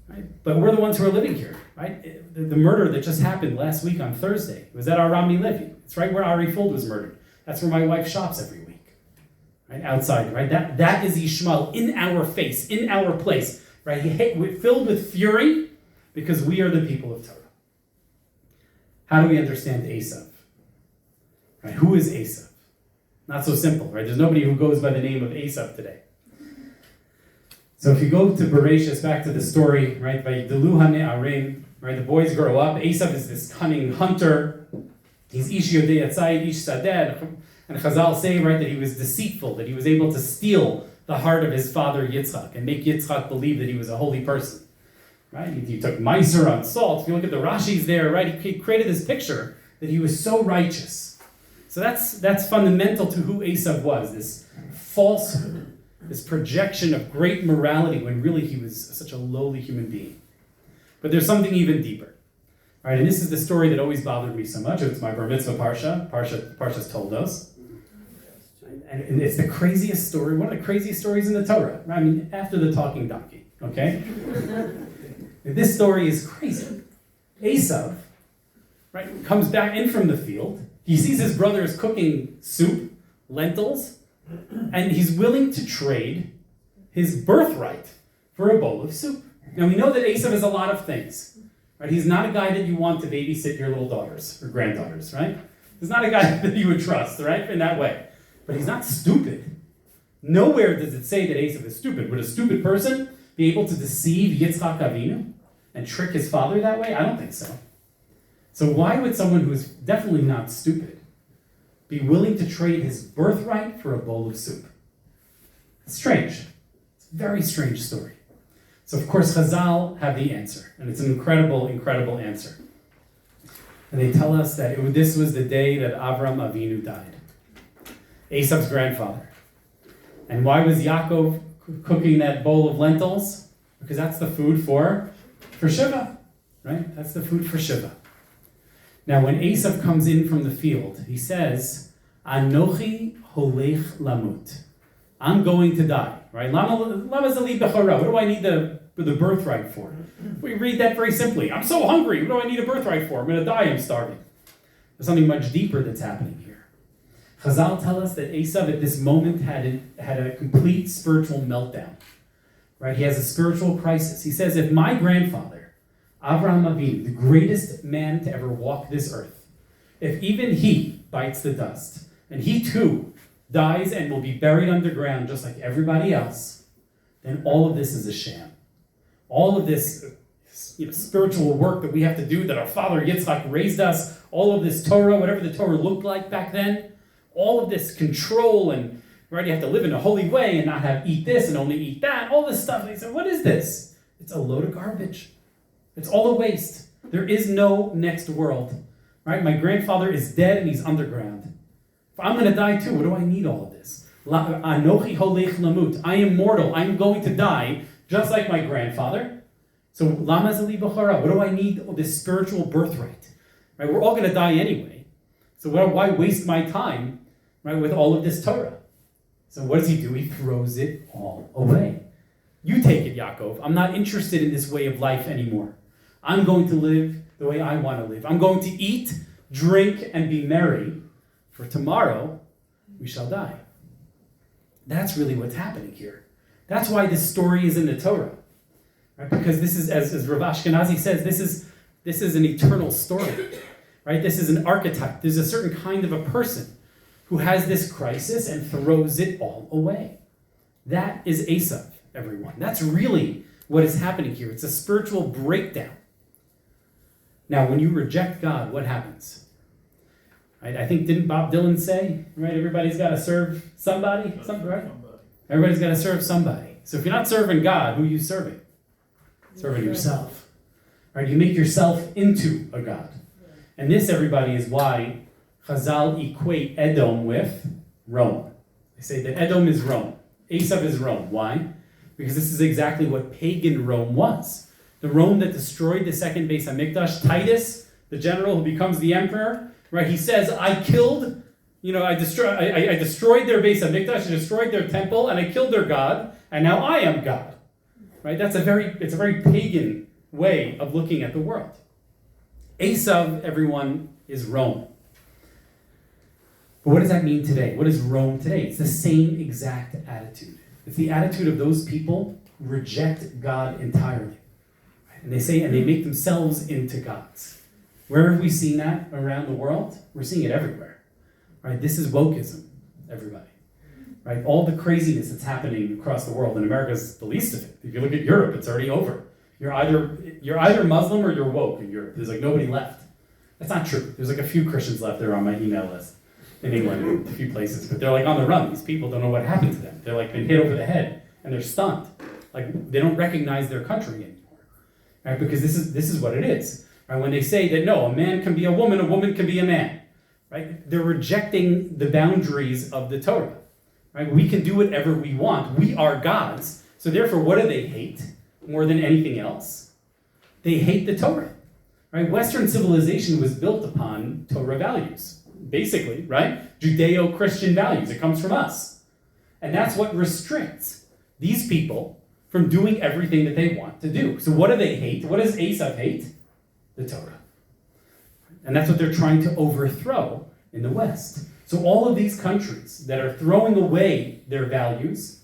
Right? But we're the ones who are living here. Right? The murder that just happened last week on Thursday was at Arami Levy. It's right where Ari Fuld was murdered. That's where my wife shops every week. Right? Outside. Right? That is Ishmael in our face, in our place. Right? We're filled with fury because we are the people of Torah. How do we understand Esau? Right? Who is Esau? Not so simple, right? There's nobody who goes by the name of Esau today. So if you go to Bereshis, back to the story, right? Vayidalu hane'arim, right? The boys grow up. Esau is this cunning hunter. He's ish yodei yatzayid, ish sadeh. And Chazal say, right, that he was deceitful, that he was able to steal the heart of his father Yitzchak and make Yitzchak believe that he was a holy person. right? He took miser on salt. If you look at the Rashi's there, right, he created this picture that he was so righteous. So that's fundamental to who Esau was, this falsehood, this projection of great morality when really he was such a lowly human being. But there's something even deeper. All right, and this is the story that always bothered me so much. It's my bar mitzvah Parsha's told us. And it's the craziest story, one of the craziest stories in the Torah. I mean, after the talking donkey, okay? This story is crazy. Esau, right, comes back in from the field. He sees his brothers cooking soup, lentils, and he's willing to trade his birthright for a bowl of soup. Now, we know that Esau is a lot of things. Right? He's not a guy that you want to babysit your little daughters or granddaughters, right? He's not a guy that you would trust, right, in that way. But he's not stupid. Nowhere does it say that Esau is stupid. Would a stupid person be able to deceive Yitzchak Avinu and trick his father that way? I don't think so. So why would someone who is definitely not stupid be willing to trade his birthright for a bowl of soup? It's strange. It's a very strange story. So of course Chazal have the answer, and it's an incredible, incredible answer. And they tell us that this was the day that Avram Avinu died, Esau's grandfather. And why was Yaakov cooking that bowl of lentils? Because that's the food for Shiva, right? That's the food for Shiva. Now when Esau comes in from the field, he says, Anochi holech lamut. I'm going to die, right? Lama zali bechara. What do I need the birthright for? We read that very simply. I'm so hungry. What do I need a birthright for? I'm going to die. I'm starving. There's something much deeper that's happening here. Chazal tell us that Esau at this moment had a complete spiritual meltdown. Right? He has a spiritual crisis. He says, if my grandfather, Avraham Avinu, the greatest man to ever walk this earth, if even he bites the dust, and he too dies and will be buried underground just like everybody else, then all of this is a sham. All of this spiritual work that we have to do, that our father Yitzchak raised us, all of this Torah, whatever the Torah looked like back then, all of this control and right, you have to live in a holy way and not eat this and only eat that, all this stuff. And they said, what is this? It's a load of garbage. It's all a waste. There is no next world. Right? My grandfather is dead and he's underground. If I'm going to die too, what do I need all of this? Anochi holech lamut. I am mortal. I'm going to die just like my grandfather. So lama zali b'chara. What do I need this spiritual birthright? Right? We're all going to die anyway. So why waste my time, right, with all of this Torah? So what does he do? He throws it all away. You take it, Yaakov. I'm not interested in this way of life anymore. I'm going to live the way I want to live. I'm going to eat, drink, and be merry, for tomorrow we shall die. That's really what's happening here. That's why this story is in the Torah. Right? Because this is, as Rav Ashkenazi says, this is an eternal story. Right? This is an archetype. There's a certain kind of a person who has this crisis and throws it all away. That is Esau, everyone. That's really what is happening here. It's a spiritual breakdown. Now, when you reject God, what happens? Right? I think, didn't Bob Dylan say, right, everybody's got to serve somebody? Right? Everybody's got to serve somebody. So if you're not serving God, who are you serving? Serving yourself. Right? You make yourself into a God. And this, everybody, is why Chazal equate Edom with Rome. They say that Edom is Rome. Esau is Rome. Why? Because this is exactly what pagan Rome was. The Rome that destroyed the second Beis HaMikdash. Titus, the general who becomes the emperor, right? He says, I destroyed their Beis HaMikdash, I destroyed their temple, and I killed their God, and now I am God. Right? It's a very pagan way of looking at the world. Esau, everyone, is Rome. But what does that mean today? What is Rome today? It's the same exact attitude. It's the attitude of those people who reject God entirely. And they make themselves into gods. Where have we seen that around the world? We're seeing it everywhere. Right? This is wokeism, everybody. Right? All the craziness that's happening across the world, and America's the least of it. If you look at Europe, it's already over. You're either Muslim or you're woke in Europe. There's like nobody left. That's not true. There's like a few Christians left there on my email list in England, a few places, but they're like on the run. These people don't know what happened to them. They're like been hit over the head and they're stunned. Like they don't recognize their country anymore. right? Because this is what it is. Right? When they say that no, a man can be a woman can be a man, right? They're rejecting the boundaries of the Torah. Right? We can do whatever we want. We are gods. So therefore, what do they hate more than anything else? They hate the Torah. Right? Western civilization was built upon Torah values, basically, right? Judeo-Christian values. It comes from us. And that's what restricts these people from doing everything that they want to do. So what do they hate? What does Esau hate? The Torah. And that's what they're trying to overthrow in the West. So all of these countries that are throwing away their values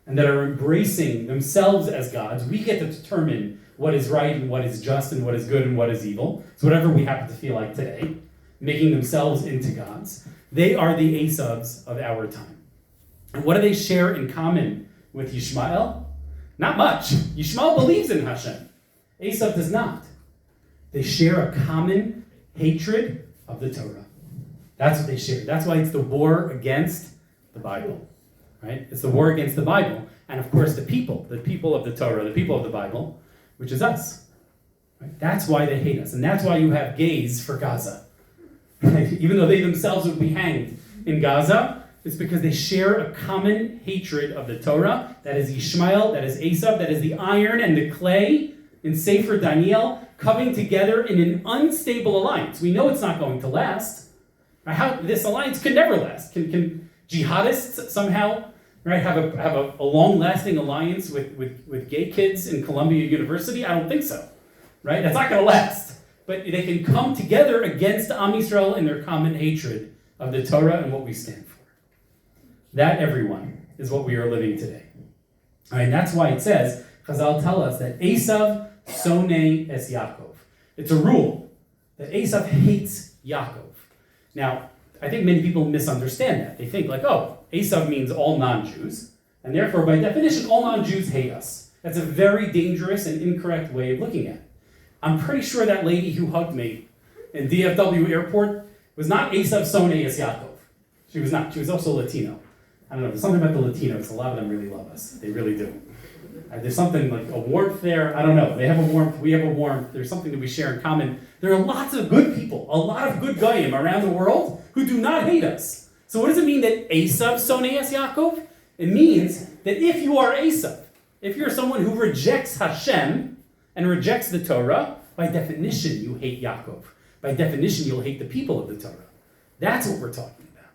and that are embracing themselves as gods, we get to determine what is right and what is just and what is good and what is evil. So whatever we happen to feel like today, making themselves into gods, they are the Esau's of our time. And what do they share in common with Ishmael? Not much. Ishmael believes in Hashem. Esau does not. They share a common hatred of the Torah. That's what they share. That's why it's the war against the Bible, right? It's the war against the Bible. And of course, the people of the Torah, the people of the Bible, which is us. Right? That's why they hate us. And that's why you have gays for Gaza. Right? Even though they themselves would be hanged in Gaza, it's because they share a common hatred of the Torah. That is Ishmael, that is Esau, that is the iron and the clay in Sefer Daniel coming together in an unstable alliance. We know it's not going to last. Right? How this alliance could never last. Can jihadists somehow, right, have a long-lasting alliance with gay kids in Columbia University? I don't think so. Right? That's not going to last. But they can come together against Am Yisrael in their common hatred of the Torah and what we stand for. That, everyone, is what we are living today. All right, and that's why it says, Chazal tell us that Esau sonei es Yaakov. It's a rule that Esau hates Yaakov. Now, I think many people misunderstand that. They think like, oh, Esau means all non-Jews, and therefore, by definition, all non-Jews hate us. That's a very dangerous and incorrect way of looking at it. I'm pretty sure that lady who hugged me in DFW airport was not Esau sonei es Yaakov. She was not. She was also Latino. I don't know, there's something about the Latinos. A lot of them really love us. They really do. There's something like a warmth there. I don't know. They have a warmth. We have a warmth. There's something that we share in common. There are lots of good people, a lot of good goyim around the world who do not hate us. So what does it mean that Esau sonei es Yaakov? It means that if you are Esau, if you're someone who rejects Hashem and rejects the Torah, by definition you hate Yaakov. By definition you'll hate the people of the Torah. That's what we're talking about.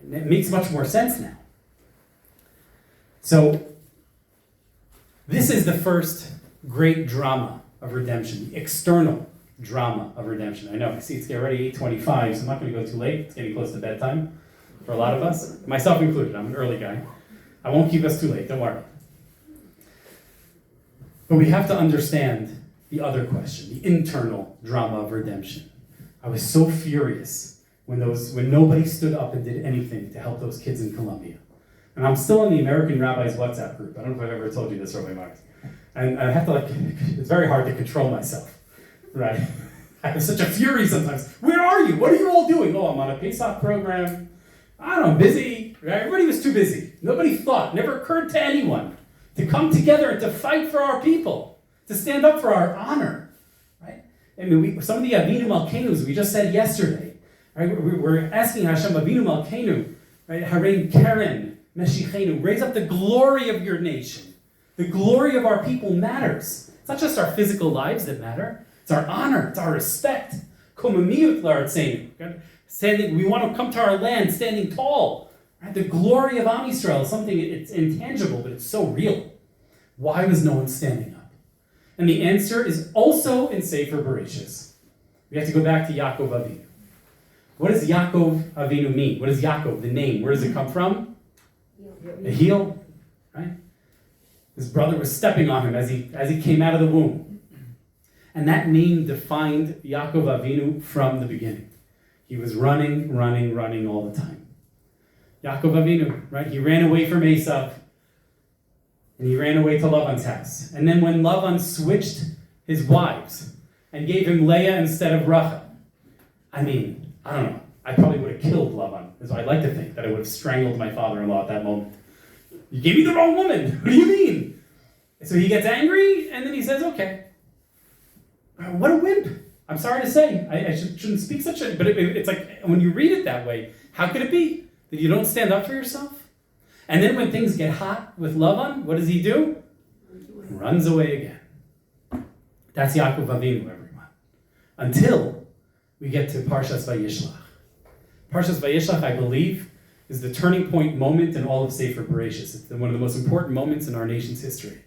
And it makes much more sense now. So, this is the first great drama of redemption, the external drama of redemption. I know, I see it's already 8:25, so I'm not going to go too late. It's getting close to bedtime for a lot of us, myself included. I'm an early guy. I won't keep us too late, don't worry. But we have to understand the other question, the internal drama of redemption. I was so furious when nobody stood up and did anything to help those kids in Colombia. And I'm still in the American Rabbis WhatsApp group. I don't know if I've ever told you this, Rabbi Mark. And I have to it's very hard to control myself, right? I have such a fury sometimes. Where are you? What are you all doing? Oh, I'm on a Pesach program. I don't know, I'm busy. Right? Everybody was too busy. Nobody thought, never occurred to anyone to come together and to fight for our people, to stand up for our honor, right? I mean, some of the Avinu Malkenus we just said yesterday, right? We're asking Hashem, Avinu Malkenu, right? Harein Keren, Meshichenu, raise up the glory of your nation. The glory of our people matters. It's not just our physical lives that matter. It's our honor. It's our respect. Komamiyut la'artzeinu. Standing, we want to come to our land standing tall. Right? The glory of Am Yisrael is something, it's intangible, but it's so real. Why was no one standing up? And the answer is also in Sefer Bereshis. We have to go back to Yaakov Avinu. What does Yaakov Avinu mean? What is Yaakov, the name? Where does it come from? The heel, right? His brother was stepping on him as he came out of the womb. And that name defined Yaakov Avinu from the beginning. He was running all the time. Yaakov Avinu, right? He ran away from Esau, and he ran away to Lavan's house. And then when Lavan switched his wives and gave him Leah instead of Rachel, I don't know. I probably would have killed Lavan. I'd like to think that I would have strangled my father-in-law at that moment. You gave me the wrong woman. What do you mean? So he gets angry, and then he says, okay, What a wimp. I'm sorry to say. I shouldn't speak such a... But it's like, when you read it that way, how could it be that you don't stand up for yourself? And then when things get hot with Lavan, what does he do? He runs away again. That's Yaakov Avinu, everyone. Until we get to Parshas Vayishlach. Parshas Vayishlach, I believe, is the turning point moment in all of Sefer Bereshis. It's one of the most important moments in our nation's history.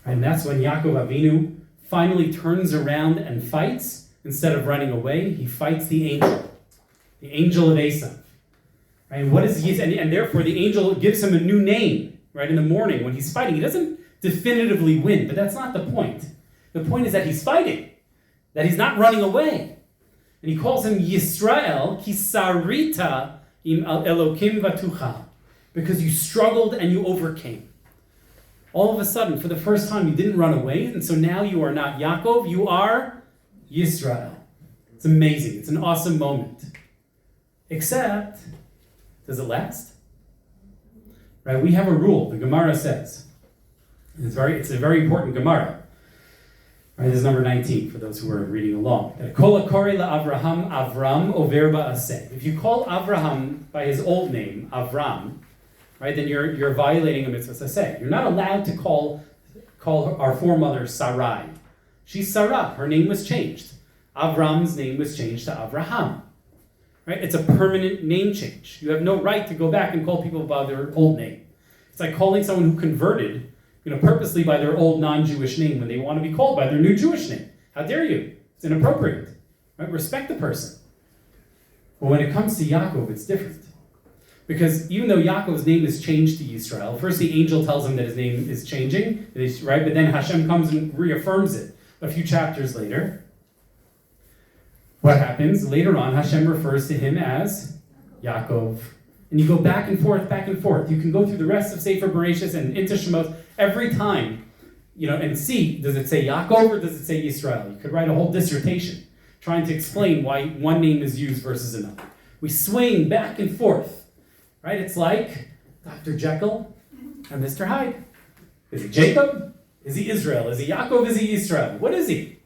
And that's when Yaakov Avinu finally turns around and fights. Instead of running away, he fights the angel of Esau. Right? And what is he? And therefore, the angel gives him a new name. Right, in the morning when he's fighting, he doesn't definitively win, but that's not the point. The point is that he's fighting, that he's not running away, and he calls him Yisrael Kisarita im Elokim vatucha, because you struggled and you overcame. All of a sudden, for the first time, you didn't run away, and so now you are not Yaakov, you are Yisrael. It's amazing. It's an awesome moment. Except, does it last? Right? We have a rule. The Gemara says, it's a very important Gemara. Right? This is number 19 for those who are reading along. That Kol hakori la'Avraham Avram over ba'aseh. If you call Avraham by his old name, Avram, right, then you're violating a mitzvah aseh. You're not allowed to call our foremother Sarai. She's Sarah. Her name was changed. Avram's name was changed to Avraham. Right? It's a permanent name change. You have no right to go back and call people by their old name. It's like calling someone who converted, purposely by their old non-Jewish name when they want to be called by their new Jewish name. How dare you? It's inappropriate. Right? Respect the person. But when it comes to Yaakov, it's different. Because even though Yaakov's name is changed to Yisrael, first the angel tells him that his name is changing, right? But then Hashem comes and reaffirms it a few chapters later. What happens? Later on, Hashem refers to him as Yaakov. And you go back and forth, back and forth. You can go through the rest of Sefer Bereshis and into Shemot every time, and see, does it say Yaakov or does it say Yisrael? You could write a whole dissertation trying to explain why one name is used versus another. We swing back and forth, right? It's like Dr. Jekyll and Mr. Hyde. Is he Jacob? Is he Israel? Is he Yaakov? Is he Israel? What is he?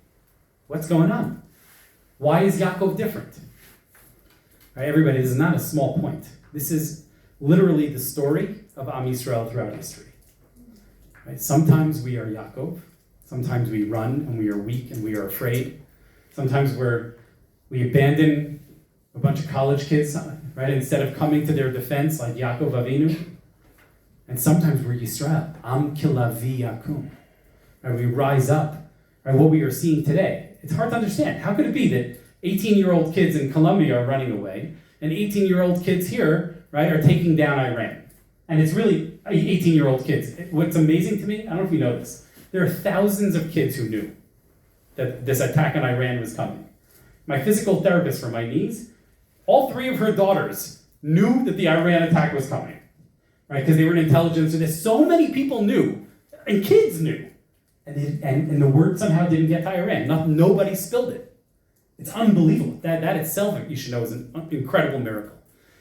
What's going on? Why is Yaakov different? Right, everybody, this is not a small point. This is literally the story of Am Yisrael throughout history. Right? Sometimes we are Yaakov. Sometimes we run and we are weak and we are afraid. Sometimes we abandon a bunch of college kids, right, instead of coming to their defense like Yaakov Avinu. And sometimes we're Yisrael. Am kilavi yakum. Right, we rise up. Right, what we are seeing today. It's hard to understand. How could it be that 18-year-old kids in Colombia are running away and 18-year-old kids here, right, are taking down Iran? And it's really 18-year-old kids. What's amazing to me, I don't know if you know this, there are thousands of kids who knew that this attack on Iran was coming. My physical therapist for my knees, all 3 of her daughters knew that the Iran attack was coming, right? Because they were in intelligence, and so many people knew, and kids knew. And the word somehow didn't get to Iran. Nobody spilled it. It's unbelievable. That itself, you should know, is an incredible miracle.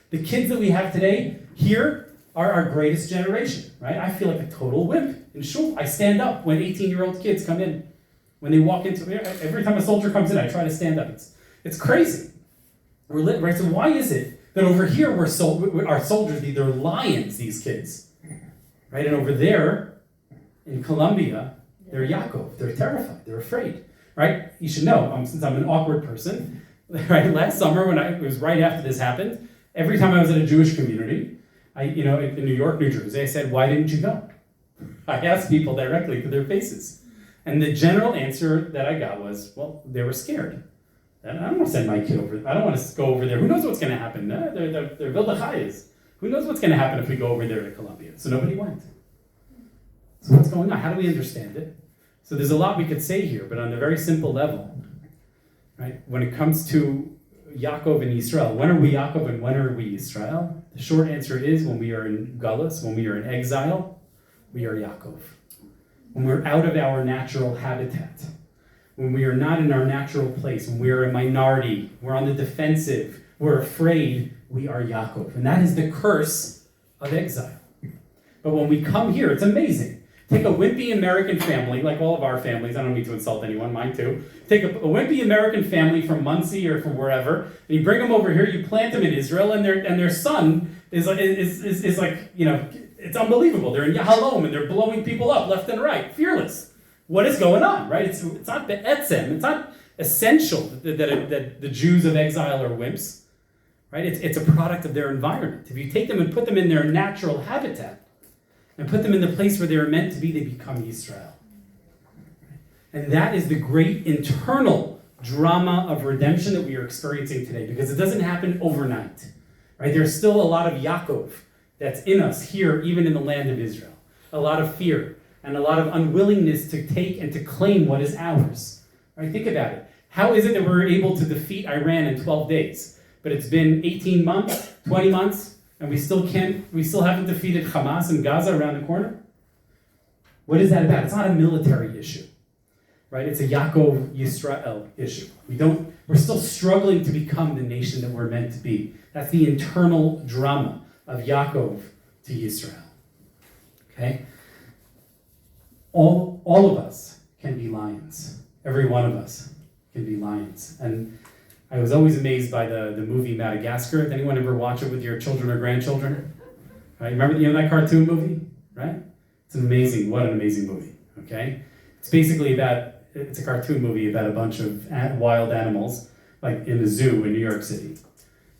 The kids that we have today here are our greatest generation, right? I feel like a total wimp in shul. I stand up when 18-year-old kids come in. When they walk into, every time a soldier comes in, I try to stand up. It's crazy. We're lit, right? So why is it that over here our soldiers, they're lions, these kids, right? And over there in Colombia, they're Yaakov. They're terrified. They're afraid, right? You should know, since I'm an awkward person, right? Last summer, it was right after this happened, every time I was at a Jewish community, in New York, New Jersey, I said, why didn't you go? I asked people directly to their faces. And the general answer that I got was, well, they were scared. And I don't want to send my kid over. I don't want to go over there. Who knows what's going to happen? They're Vildachayas. Who knows what's going to happen if we go over there to Colombia? So nobody went. So what's going on? How do we understand it? So there's a lot we could say here, but on a very simple level, right? When it comes to Yaakov and Yisrael, when are we Yaakov and when are we Yisrael? The short answer is when we are in Galus, when we are in exile, we are Yaakov. When we're out of our natural habitat, when we are not in our natural place, when we are a minority, we're on the defensive, we're afraid, we are Yaakov. And that is the curse of exile. But when we come here, it's amazing. Take a wimpy American family, like all of our families, I don't mean to insult anyone, mine too. Take a wimpy American family from Muncie or from wherever, and you bring them over here, you plant them in Israel, and their son is like, it's unbelievable. They're in Yahalom, and they're blowing people up left and right, fearless. What is going on, right? It's not be'etzem, it's not essential that the Jews of exile are wimps, right? It's a product of their environment. If you take them and put them in their natural habitat, and put them in the place where they were meant to be, they become Yisrael. And that is the great internal drama of redemption that we are experiencing today, because it doesn't happen overnight, right? There's still a lot of Yaakov that's in us here, even in the land of Israel. A lot of fear and a lot of unwillingness to take and to claim what is ours, right? Think about it. How is it that we're able to defeat Iran in 12 days? But it's been 18 months, 20 months, and we still haven't defeated Hamas in Gaza around the corner? What is that about? It's not a military issue, right? It's a Yaakov Yisrael issue. We're still struggling to become the nation that we're meant to be. That's the internal drama of Yaakov to Yisrael. Okay? All of us can be lions. Every one of us can be lions. And I was always amazed by the movie Madagascar. Did anyone ever watch it with your children or grandchildren? Right? Remember that cartoon movie? Right? What an amazing movie. Okay? It's basically it's a cartoon movie about a bunch of wild animals, like in a zoo in New York City.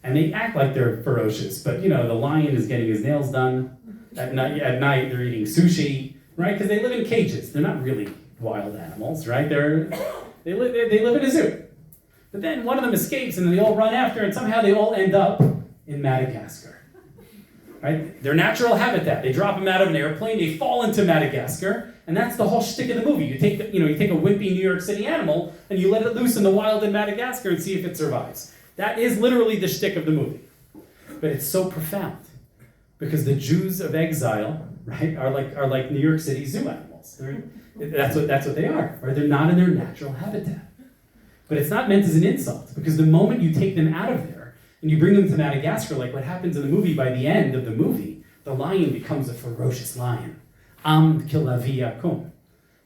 And they act like they're ferocious, but the lion is getting his nails done. At night they're eating sushi, right? Because they live in cages. They're not really wild animals, right? They live in a zoo. But then one of them escapes, and they all run after, and somehow they all end up in Madagascar. Right? Their natural habitat. They drop them out of an airplane, they fall into Madagascar, and that's the whole shtick of the movie. You take a wimpy New York City animal, and you let it loose in the wild in Madagascar and see if it survives. That is literally the shtick of the movie. But it's so profound, because the Jews of exile, right, are like New York City zoo animals. That's what they are. Right? They're not in their natural habitat. But it's not meant as an insult, because the moment you take them out of there and you bring them to Madagascar, like what happens in the movie, by the end of the movie, the lion becomes a ferocious lion. Am kilavi yakum.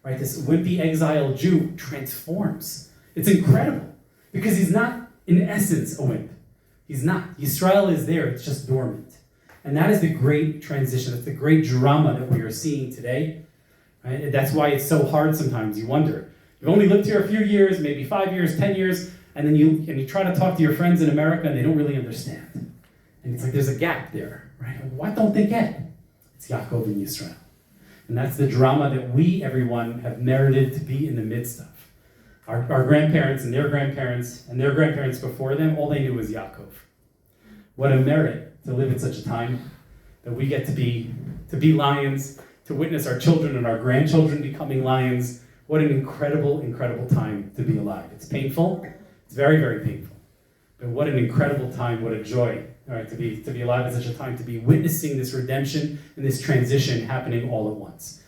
Right? This wimpy exiled Jew transforms. It's incredible, because he's not, in essence, a wimp. He's not. Yisrael is there, it's just dormant. And that is the great transition. That's the great drama that we are seeing today. Right? That's why it's so hard sometimes. You wonder. You've only lived here a few years, maybe 5 years, 10 years, and then you try to talk to your friends in America and they don't really understand. And it's like there's a gap there, right? What don't they get? It's Yaakov and Yisrael. And that's the drama that we, everyone, have merited to be in the midst of. Our grandparents and their grandparents before them, all they knew was Yaakov. What a merit to live at such a time that we get to be lions, to witness our children and our grandchildren becoming lions. What an incredible, incredible time to be alive. It's painful. It's very, very painful. But what an incredible time, what a joy, all right, to be alive at such a time, to be witnessing this redemption and this transition happening all at once.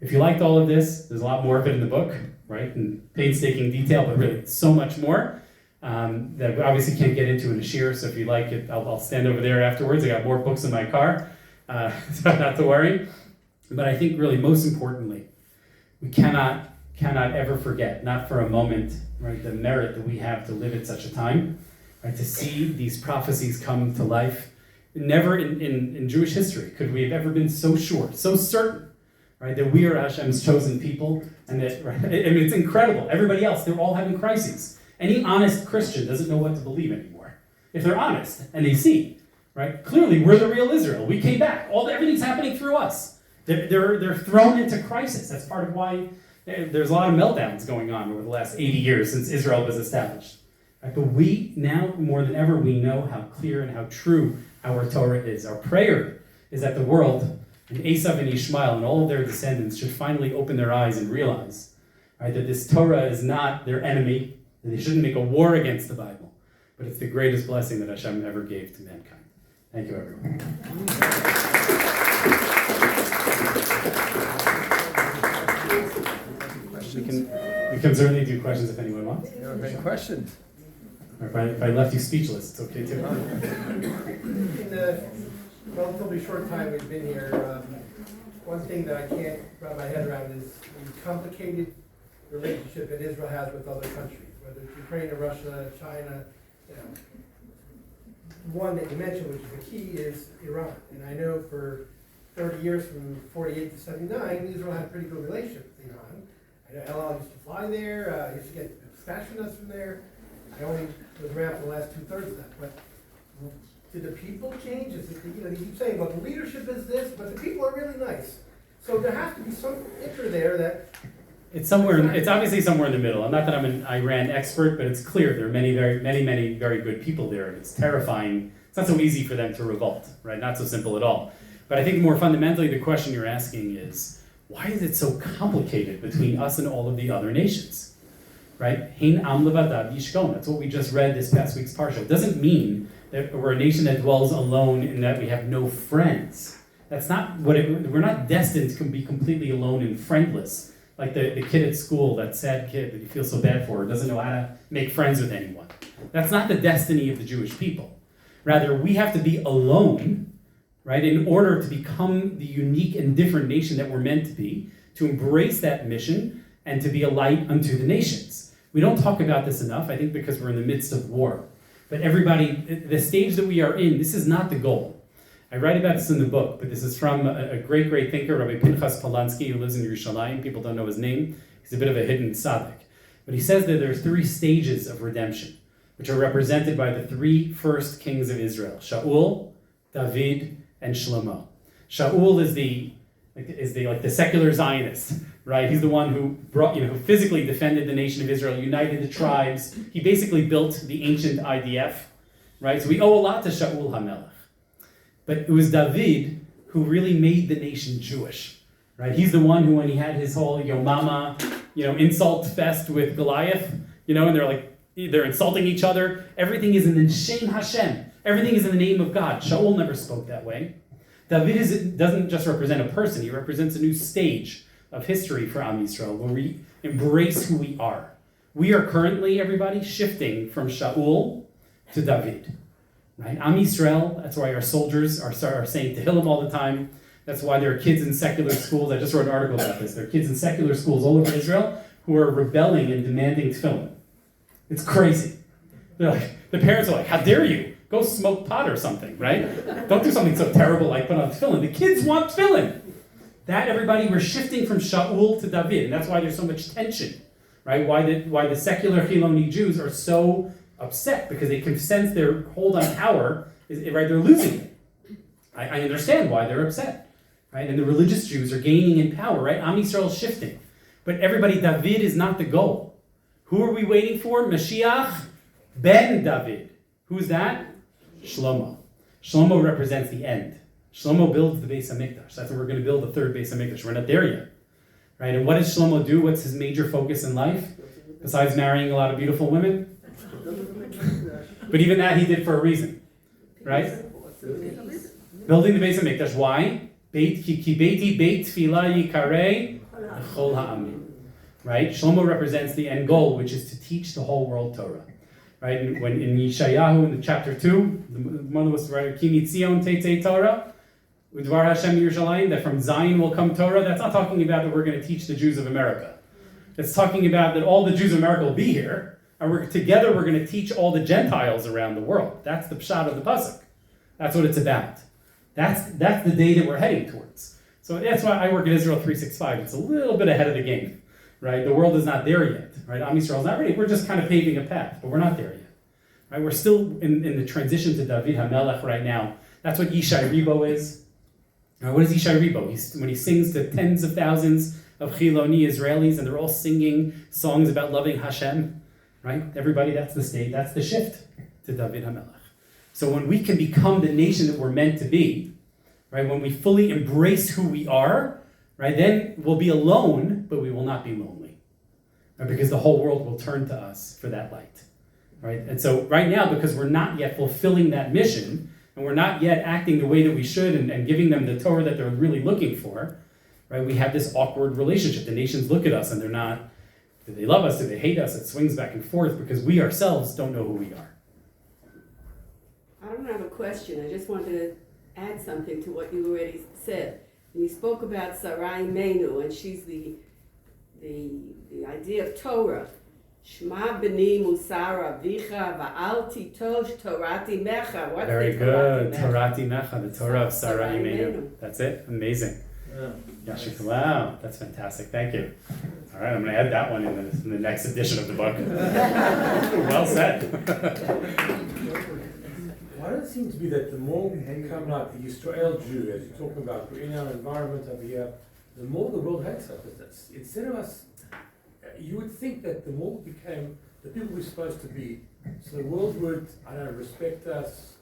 If you liked all of this, there's a lot more of it in the book, right? In painstaking detail, but really so much more that we obviously can't get into in a shiur. So if you like it, I'll stand over there afterwards. I got more books in my car, so not to worry. But I think really most importantly, we cannot ever forget, not for a moment, right, the merit that we have to live at such a time, right, to see these prophecies come to life. Never in Jewish history could we have ever been so sure, so certain, right, that we are Hashem's chosen people, and that, right, I mean, it's incredible. Everybody else, they're all having crises. Any honest Christian doesn't know what to believe anymore. If they're honest and they see, right, clearly we're the real Israel. We came back. Everything's happening through us. They're thrown into crisis. That's part of why there's a lot of meltdowns going on over the last 80 years since Israel was established. Right? But we, now more than ever, we know how clear and how true our Torah is. Our prayer is that the world, and Esau and Ishmael and all of their descendants, should finally open their eyes and realize, right, that this Torah is not their enemy, and they shouldn't make a war against the Bible, but it's the greatest blessing that Hashem ever gave to mankind. Thank you, everyone. We can certainly do questions if anyone wants. You have any questions? Or if I left you speechless, it's okay too. In the relatively short time we've been here, one thing that I can't wrap my head around is the complicated relationship that Israel has with other countries, whether it's Ukraine or Russia, China, you know. One that you mentioned, which is the key, is Iran. And I know for 30 years, from 48 to 79, Israel had a pretty good relationship with Iran. I know El Al used to fly there, used to get fashion nuts from there. I only was around for the last 2/3 of that. But did the people change? Is it, you keep saying, well, the leadership is this, but the people are really nice. So there has to be some picture there that... It's obviously somewhere in the middle. I'm not that I'm an Iran expert, but it's clear there are many very good people there, and it's terrifying. It's not so easy for them to revolt, right? Not so simple at all. But I think more fundamentally, the question you're asking is, why is it so complicated between us and all of the other nations? Right? Hein am levadav yishkon. That's what we just read this past week's parsha. It doesn't mean that we're a nation that dwells alone and that we have no friends. That's not what we're not destined to be completely alone and friendless. Like the kid at school, that sad kid that you feel so bad for, doesn't know how to make friends with anyone. That's not the destiny of the Jewish people. Rather, we have to be alone, right, in order to become the unique and different nation that we're meant to be, to embrace that mission, and to be a light unto the nations. We don't talk about this enough, I think because we're in the midst of war. But everybody, the stage that we are in, this is not the goal. I write about this in the book, but this is from a great thinker, Rabbi Pinchas Polanski, who lives in Yerushalayim. People don't know his name. He's a bit of a hidden tzaddik. But he says that there are 3 stages of redemption, which are represented by the 3 first kings of Israel: Shaul, David, and Shlomo. Shaul is the secular Zionist, right? He's the one who who physically defended the nation of Israel, united the tribes. He basically built the ancient IDF, right? So we owe a lot to Shaul HaMelech. But it was David who really made the nation Jewish, right? He's the one who, when he had his whole Yomama, insult fest with Goliath, and they're insulting each other. Everything is in the Shem Hashem. Everything is in the name of God. Shaul never spoke that way. David doesn't just represent a person. He represents a new stage of history for Am Yisrael, where we embrace who we are. We are currently, everybody, shifting from Shaul to David. Right? Am Yisrael, that's why our soldiers are saying Tehillim all the time. That's why there are kids in secular schools. I just wrote an article about this. There are kids in secular schools all over Israel who are rebelling and demanding tefillin. It's crazy. The parents are like, how dare you? Go smoke pot or something, right? Don't do something so terrible like put on tefillin. The kids want tefillin. That, everybody, we're shifting from Shaul to David. And that's why there's so much tension, right? Why the secular Chiloni Jews are so upset, because they can sense their hold on power, right? They're losing it. I understand why they're upset, right? And the religious Jews are gaining in power, right? Am Yisrael is shifting. But everybody, David is not the goal. Who are we waiting for? Mashiach ben David. Who's that? Shlomo. Shlomo represents the end. Shlomo builds the Beis HaMikdash. That's where we're going to build the 3rd Beis HaMikdash. We're not there yet, right? And what does Shlomo do? What's his major focus in life? Besides marrying a lot of beautiful women? But even that he did for a reason, right? Building the Beis HaMikdash. Why? Ki beiti beit tefillah yikarei l'chol ha'amim. Right? Shlomo represents the end goal, which is to teach the whole world Torah. Right? And when in Yeshayahu, in the chapter 2, the mother was right, Ki mitzion teitzei Torah, udvar Hashem Yerushalayim, that from Zion will come Torah. That's not talking about that we're going to teach the Jews of America. It's talking about that all the Jews of America will be here. And we're going to teach all the Gentiles around the world. That's the pshat of the pasuk. That's what it's about. That's the day that we're heading towards. So that's why I work at Israel 365. It's a little bit ahead of the game, right? The world is not there yet, right? Am Yisrael is not ready. We're just kind of paving a path, but we're not there yet, right? We're still in the transition to David HaMelech right now. That's what Yishai Ribo is. What is Yishai Ribo? When he sings to tens of thousands of Chiloni Israelis, and they're all singing songs about loving Hashem. Right? Everybody, that's the state, that's the shift to David HaMelech. So when we can become the nation that we're meant to be, right, when we fully embrace who we are, right, then we'll be alone, but we will not be lonely. Right? Because the whole world will turn to us for that light. Right? And so right now, because we're not yet fulfilling that mission, and we're not yet acting the way that we should and giving them the Torah that they're really looking for, right, we have this awkward relationship. The nations look at us and they're not, do they love us? Do they hate us? It swings back and forth because we ourselves don't know who we are. I don't have a question. I just wanted to add something to what you already said. He spoke about Sarai Menu, and she's the idea of Torah. Shema b'ni musara vicha va'al titosh torati mecha. What's Very the good. Torati Torati Mecha, the Torah of Sarai Sarai Imenu. Imenu. That's it. Amazing. Yeah. Yashik, wow, that's fantastic. Thank you. All right, I'm going to add that one in the next edition of the book. Well said. Why does it seem to be that the more we become like the Israel Jew, as you talk about, we're in our environment over here, the more the world hates us. Instead of us, you would think that the more we became the people we're supposed to be, so the world would, I don't know, respect us.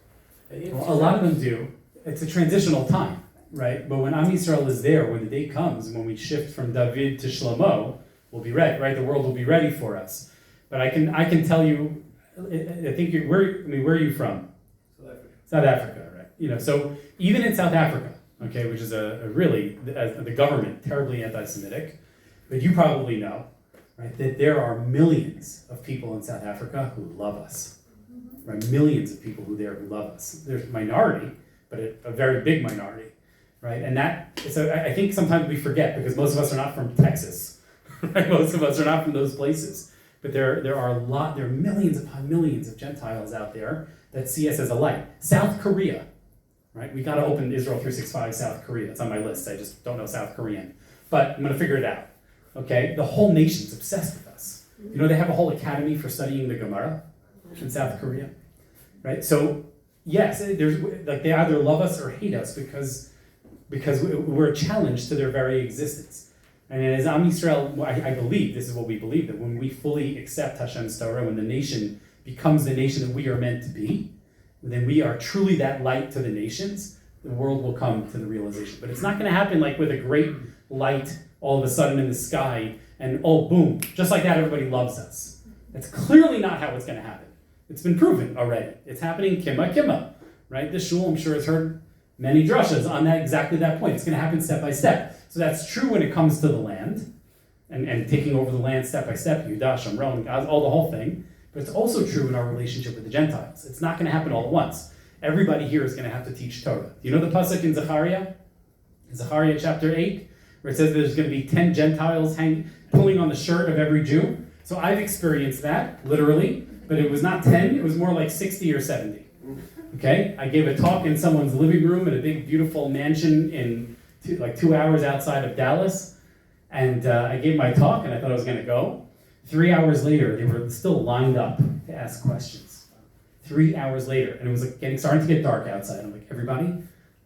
And yet Well, a lot of them do. It's a transitional time, right? But when Am Yisrael is there, when the day comes, when we shift from David to Shlomo, we'll be ready, right? The world will be ready for us. But I can tell you, I think where are you from? South Africa. South Africa, right? You know, so even in South Africa, okay, which is a really, the government, terribly anti-Semitic, but you probably know, right, that there are millions of people in South Africa who love us, right? Millions of people who love us. There's a minority, but a very big minority, right? And so I think sometimes we forget, because most of us are not from Texas, right? Most of us are not from those places. But there are millions upon millions of Gentiles out there that see us as a light. South Korea, right? We got to open Israel 365 South Korea. It's on my list. I just don't know South Korean, but I'm going to figure it out. Okay, the whole nation's obsessed with us. You know, they have a whole academy for studying the Gemara in South Korea, right? So yes, there's like they either love us or hate us because we're a challenge to their very existence. And as Am Yisrael, I believe, this is what we believe, that when we fully accept Hashem's Torah, when the nation becomes the nation that we are meant to be, then we are truly that light to the nations, the world will come to the realization. But it's not going to happen like with a great light all of a sudden in the sky, and oh, boom, just like that, everybody loves us. That's clearly not how it's going to happen. It's been proven already. It's happening kimma, right? The shul, I'm sure, has heard many drushas on exactly that point. It's going to happen step by step. So that's true when it comes to the land, and taking over the land step by step, Yudah, Shomron, all the whole thing. But it's also true in our relationship with the Gentiles. It's not going to happen all at once. Everybody here is going to have to teach Torah. Do you know the pasuk in Zechariah chapter 8, where it says there's going to be 10 Gentiles pulling on the shirt of every Jew? So I've experienced that, literally, but it was not 10, it was more like 60 or 70. Okay? I gave a talk in someone's living room in a big, beautiful mansion in 2 hours outside of Dallas, and I gave my talk, and I thought I was going to go. 3 hours later, they were still lined up to ask questions. 3 hours later, and it was like starting to get dark outside. I'm like, everybody,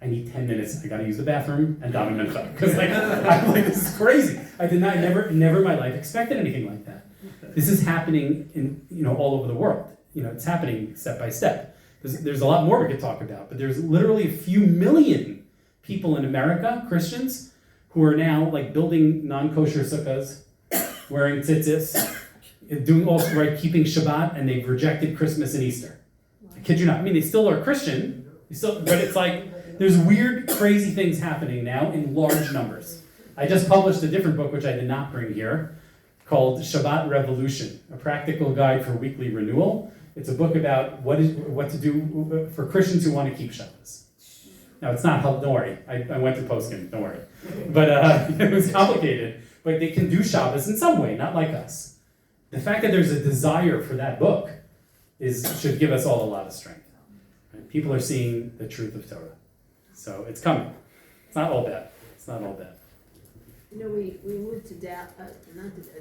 I need 10 minutes. I got to use the bathroom and daven mincha, because I'm like, this is crazy. I never in my life expected anything like that. This is happening in all over the world. It's happening step by step. There's a lot more we could talk about, but there's literally a few million people in America, Christians, who are now like building non-kosher sukkahs, wearing tzitzis, doing all right, keeping Shabbat, and they've rejected Christmas and Easter. I kid you not. I mean, they still are Christian, but it's like there's weird, crazy things happening now in large numbers. I just published a different book, which I did not bring here, called Shabbat Revolution, a practical guide for weekly renewal. It's a book about what to do for Christians who want to keep Shabbos. Now, it's not, don't worry, I went to Poskim, don't worry. But it was complicated, but they can do Shabbos in some way, not like us. The fact that there's a desire for that book should give us all a lot of strength. Right? People are seeing the truth of Torah. So it's coming. It's not all bad. It's not all bad. We moved to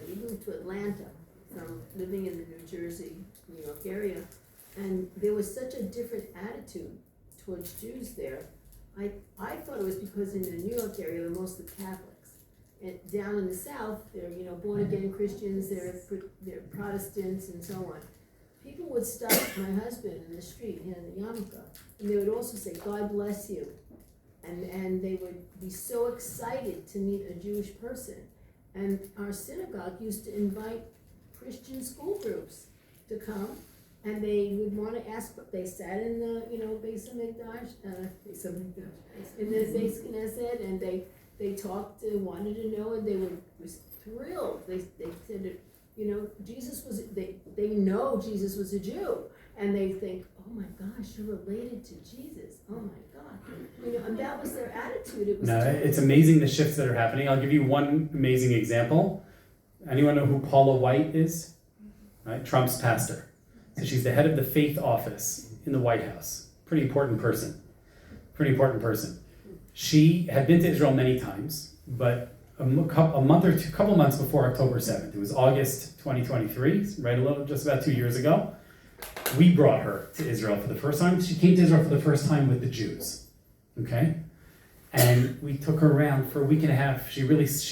we moved to Atlanta from living in the New Jersey, New York area, and there was such a different attitude towards Jews there. I thought it was because in the New York area they're mostly Catholics, and down in the South they're born again Christians, they're Protestants and so on. People would stop my husband in the street here in the yarmulke, and they would also say, "God bless you." And they would be so excited to meet a Jewish person. And our synagogue used to invite Christian school groups to come, and they would want to ask, they sat in the, Beis HaMikdash, in the Beis Knesset, and they talked, wanted to know, and they were thrilled. They said, Jesus was, they know Jesus was a Jew, and they think, oh my gosh, you're related to Jesus. Oh my God. You know, and that was their attitude. It was No, totally- it's amazing the shifts that are happening. I'll give you one amazing example. Anyone know who Paula White is? Right, Trump's pastor. So she's the head of the faith office in the White House. Pretty important person. Pretty important person. She had been to Israel many times, but a couple months before October 7th, it was August 2023, right, just about 2 years ago, we brought her to Israel for the first time. She came to Israel for the first time with the Jews, okay? And we took her around for a week and a half. She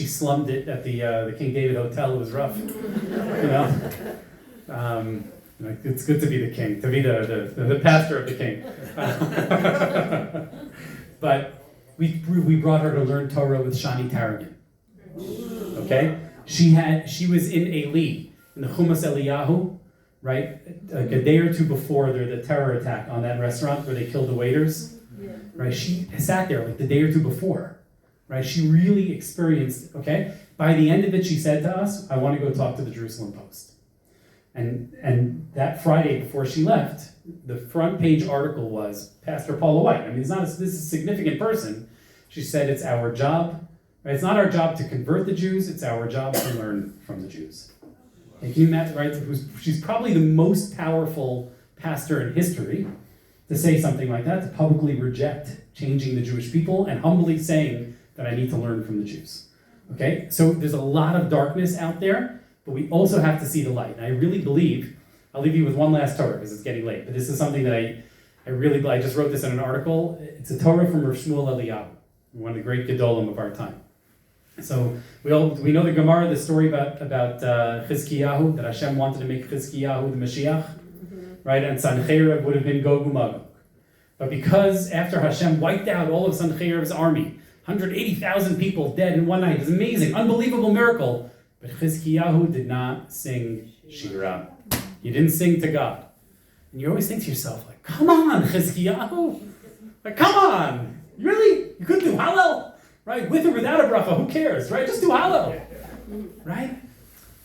slummed it at the King David Hotel. It was rough, you know? Like, it's good to be the king, to be the pastor of the king. But we brought her to learn Torah with Shani Taragin. Okay? She was in Eli, in the Chumas Eliyahu, right? Like a day or two before the terror attack on that restaurant where they killed the waiters. Yeah. Right? She sat there like the day or two before. Right? She really experienced, okay? By the end of it, she said to us, I want to go talk to the Jerusalem Post. And that Friday before she left, the front page article was Pastor Paula White. I mean, this is a significant person. She said it's our job. Right? It's not our job to convert the Jews. It's our job to learn from the Jews. And can you imagine, right? She's probably the most powerful pastor in history to say something like that, to publicly reject changing the Jewish people and humbly saying that I need to learn from the Jews. Okay? So there's a lot of darkness out there, but we also have to see the light. And I really believe, I'll leave you with one last Torah because it's getting late, but this is something that I just wrote this in an article. It's a Torah from Rav Shmuel Eliyahu, one of the great Gedolim of our time. So we know the Gemara, the story about Chizkiyahu, that Hashem wanted to make Chizkiyahu the Mashiach, right? And Sancheiriv would have been Gog uMagog. But because after Hashem wiped out all of Sancheiriv's army, 180,000 people dead in one night, it's amazing, unbelievable miracle. But Chizkiyahu did not sing Shira. He didn't sing to God. And you always think to yourself, like, come on, Chizkiyahu. Like, come on. Really? You couldn't do Hallel? Right? With or without a bracha, who cares? Right? Just do Hallel. Right?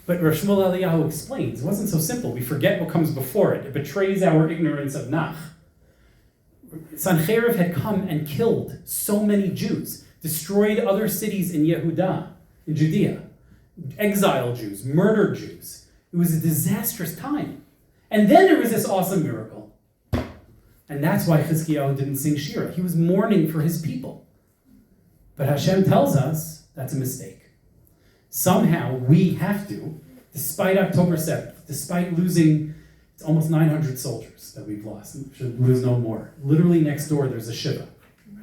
But Rav Shmuel Eliyahu explains, it wasn't so simple. We forget what comes before it. It betrays our ignorance of Nach. Sancheiriv had come and killed so many Jews, destroyed other cities in Yehudah, in Judea, exiled Jews, murdered Jews. It was a disastrous time. And then there was this awesome miracle. And that's why Chizkiyahu didn't sing Shira. He was mourning for his people. But Hashem tells us that's a mistake. Somehow we have to, despite October 7th, despite losing almost 900 soldiers that we've lost, we should lose no more. Literally next door there's a Shiva.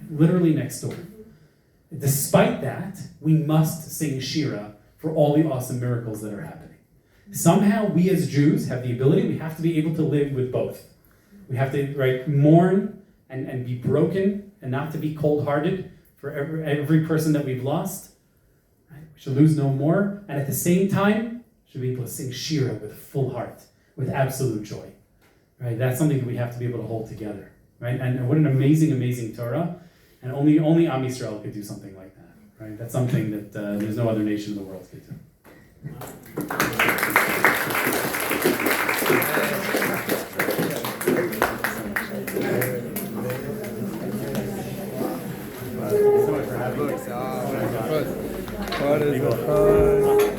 Literally next door. Despite that, we must sing Shira for all the awesome miracles that are happening. Somehow we as Jews have the ability, we have to be able to live with both. We have to mourn and be broken and not to be cold-hearted for every person that we've lost. Right? We should lose no more. And at the same time, should be able to sing Shira with a full heart, with absolute joy. Right? That's something that we have to be able to hold together. Right? And what an amazing, amazing Torah. And only Am Yisrael could do something like that. Right? That's something that there's no other nation in the world could do. What is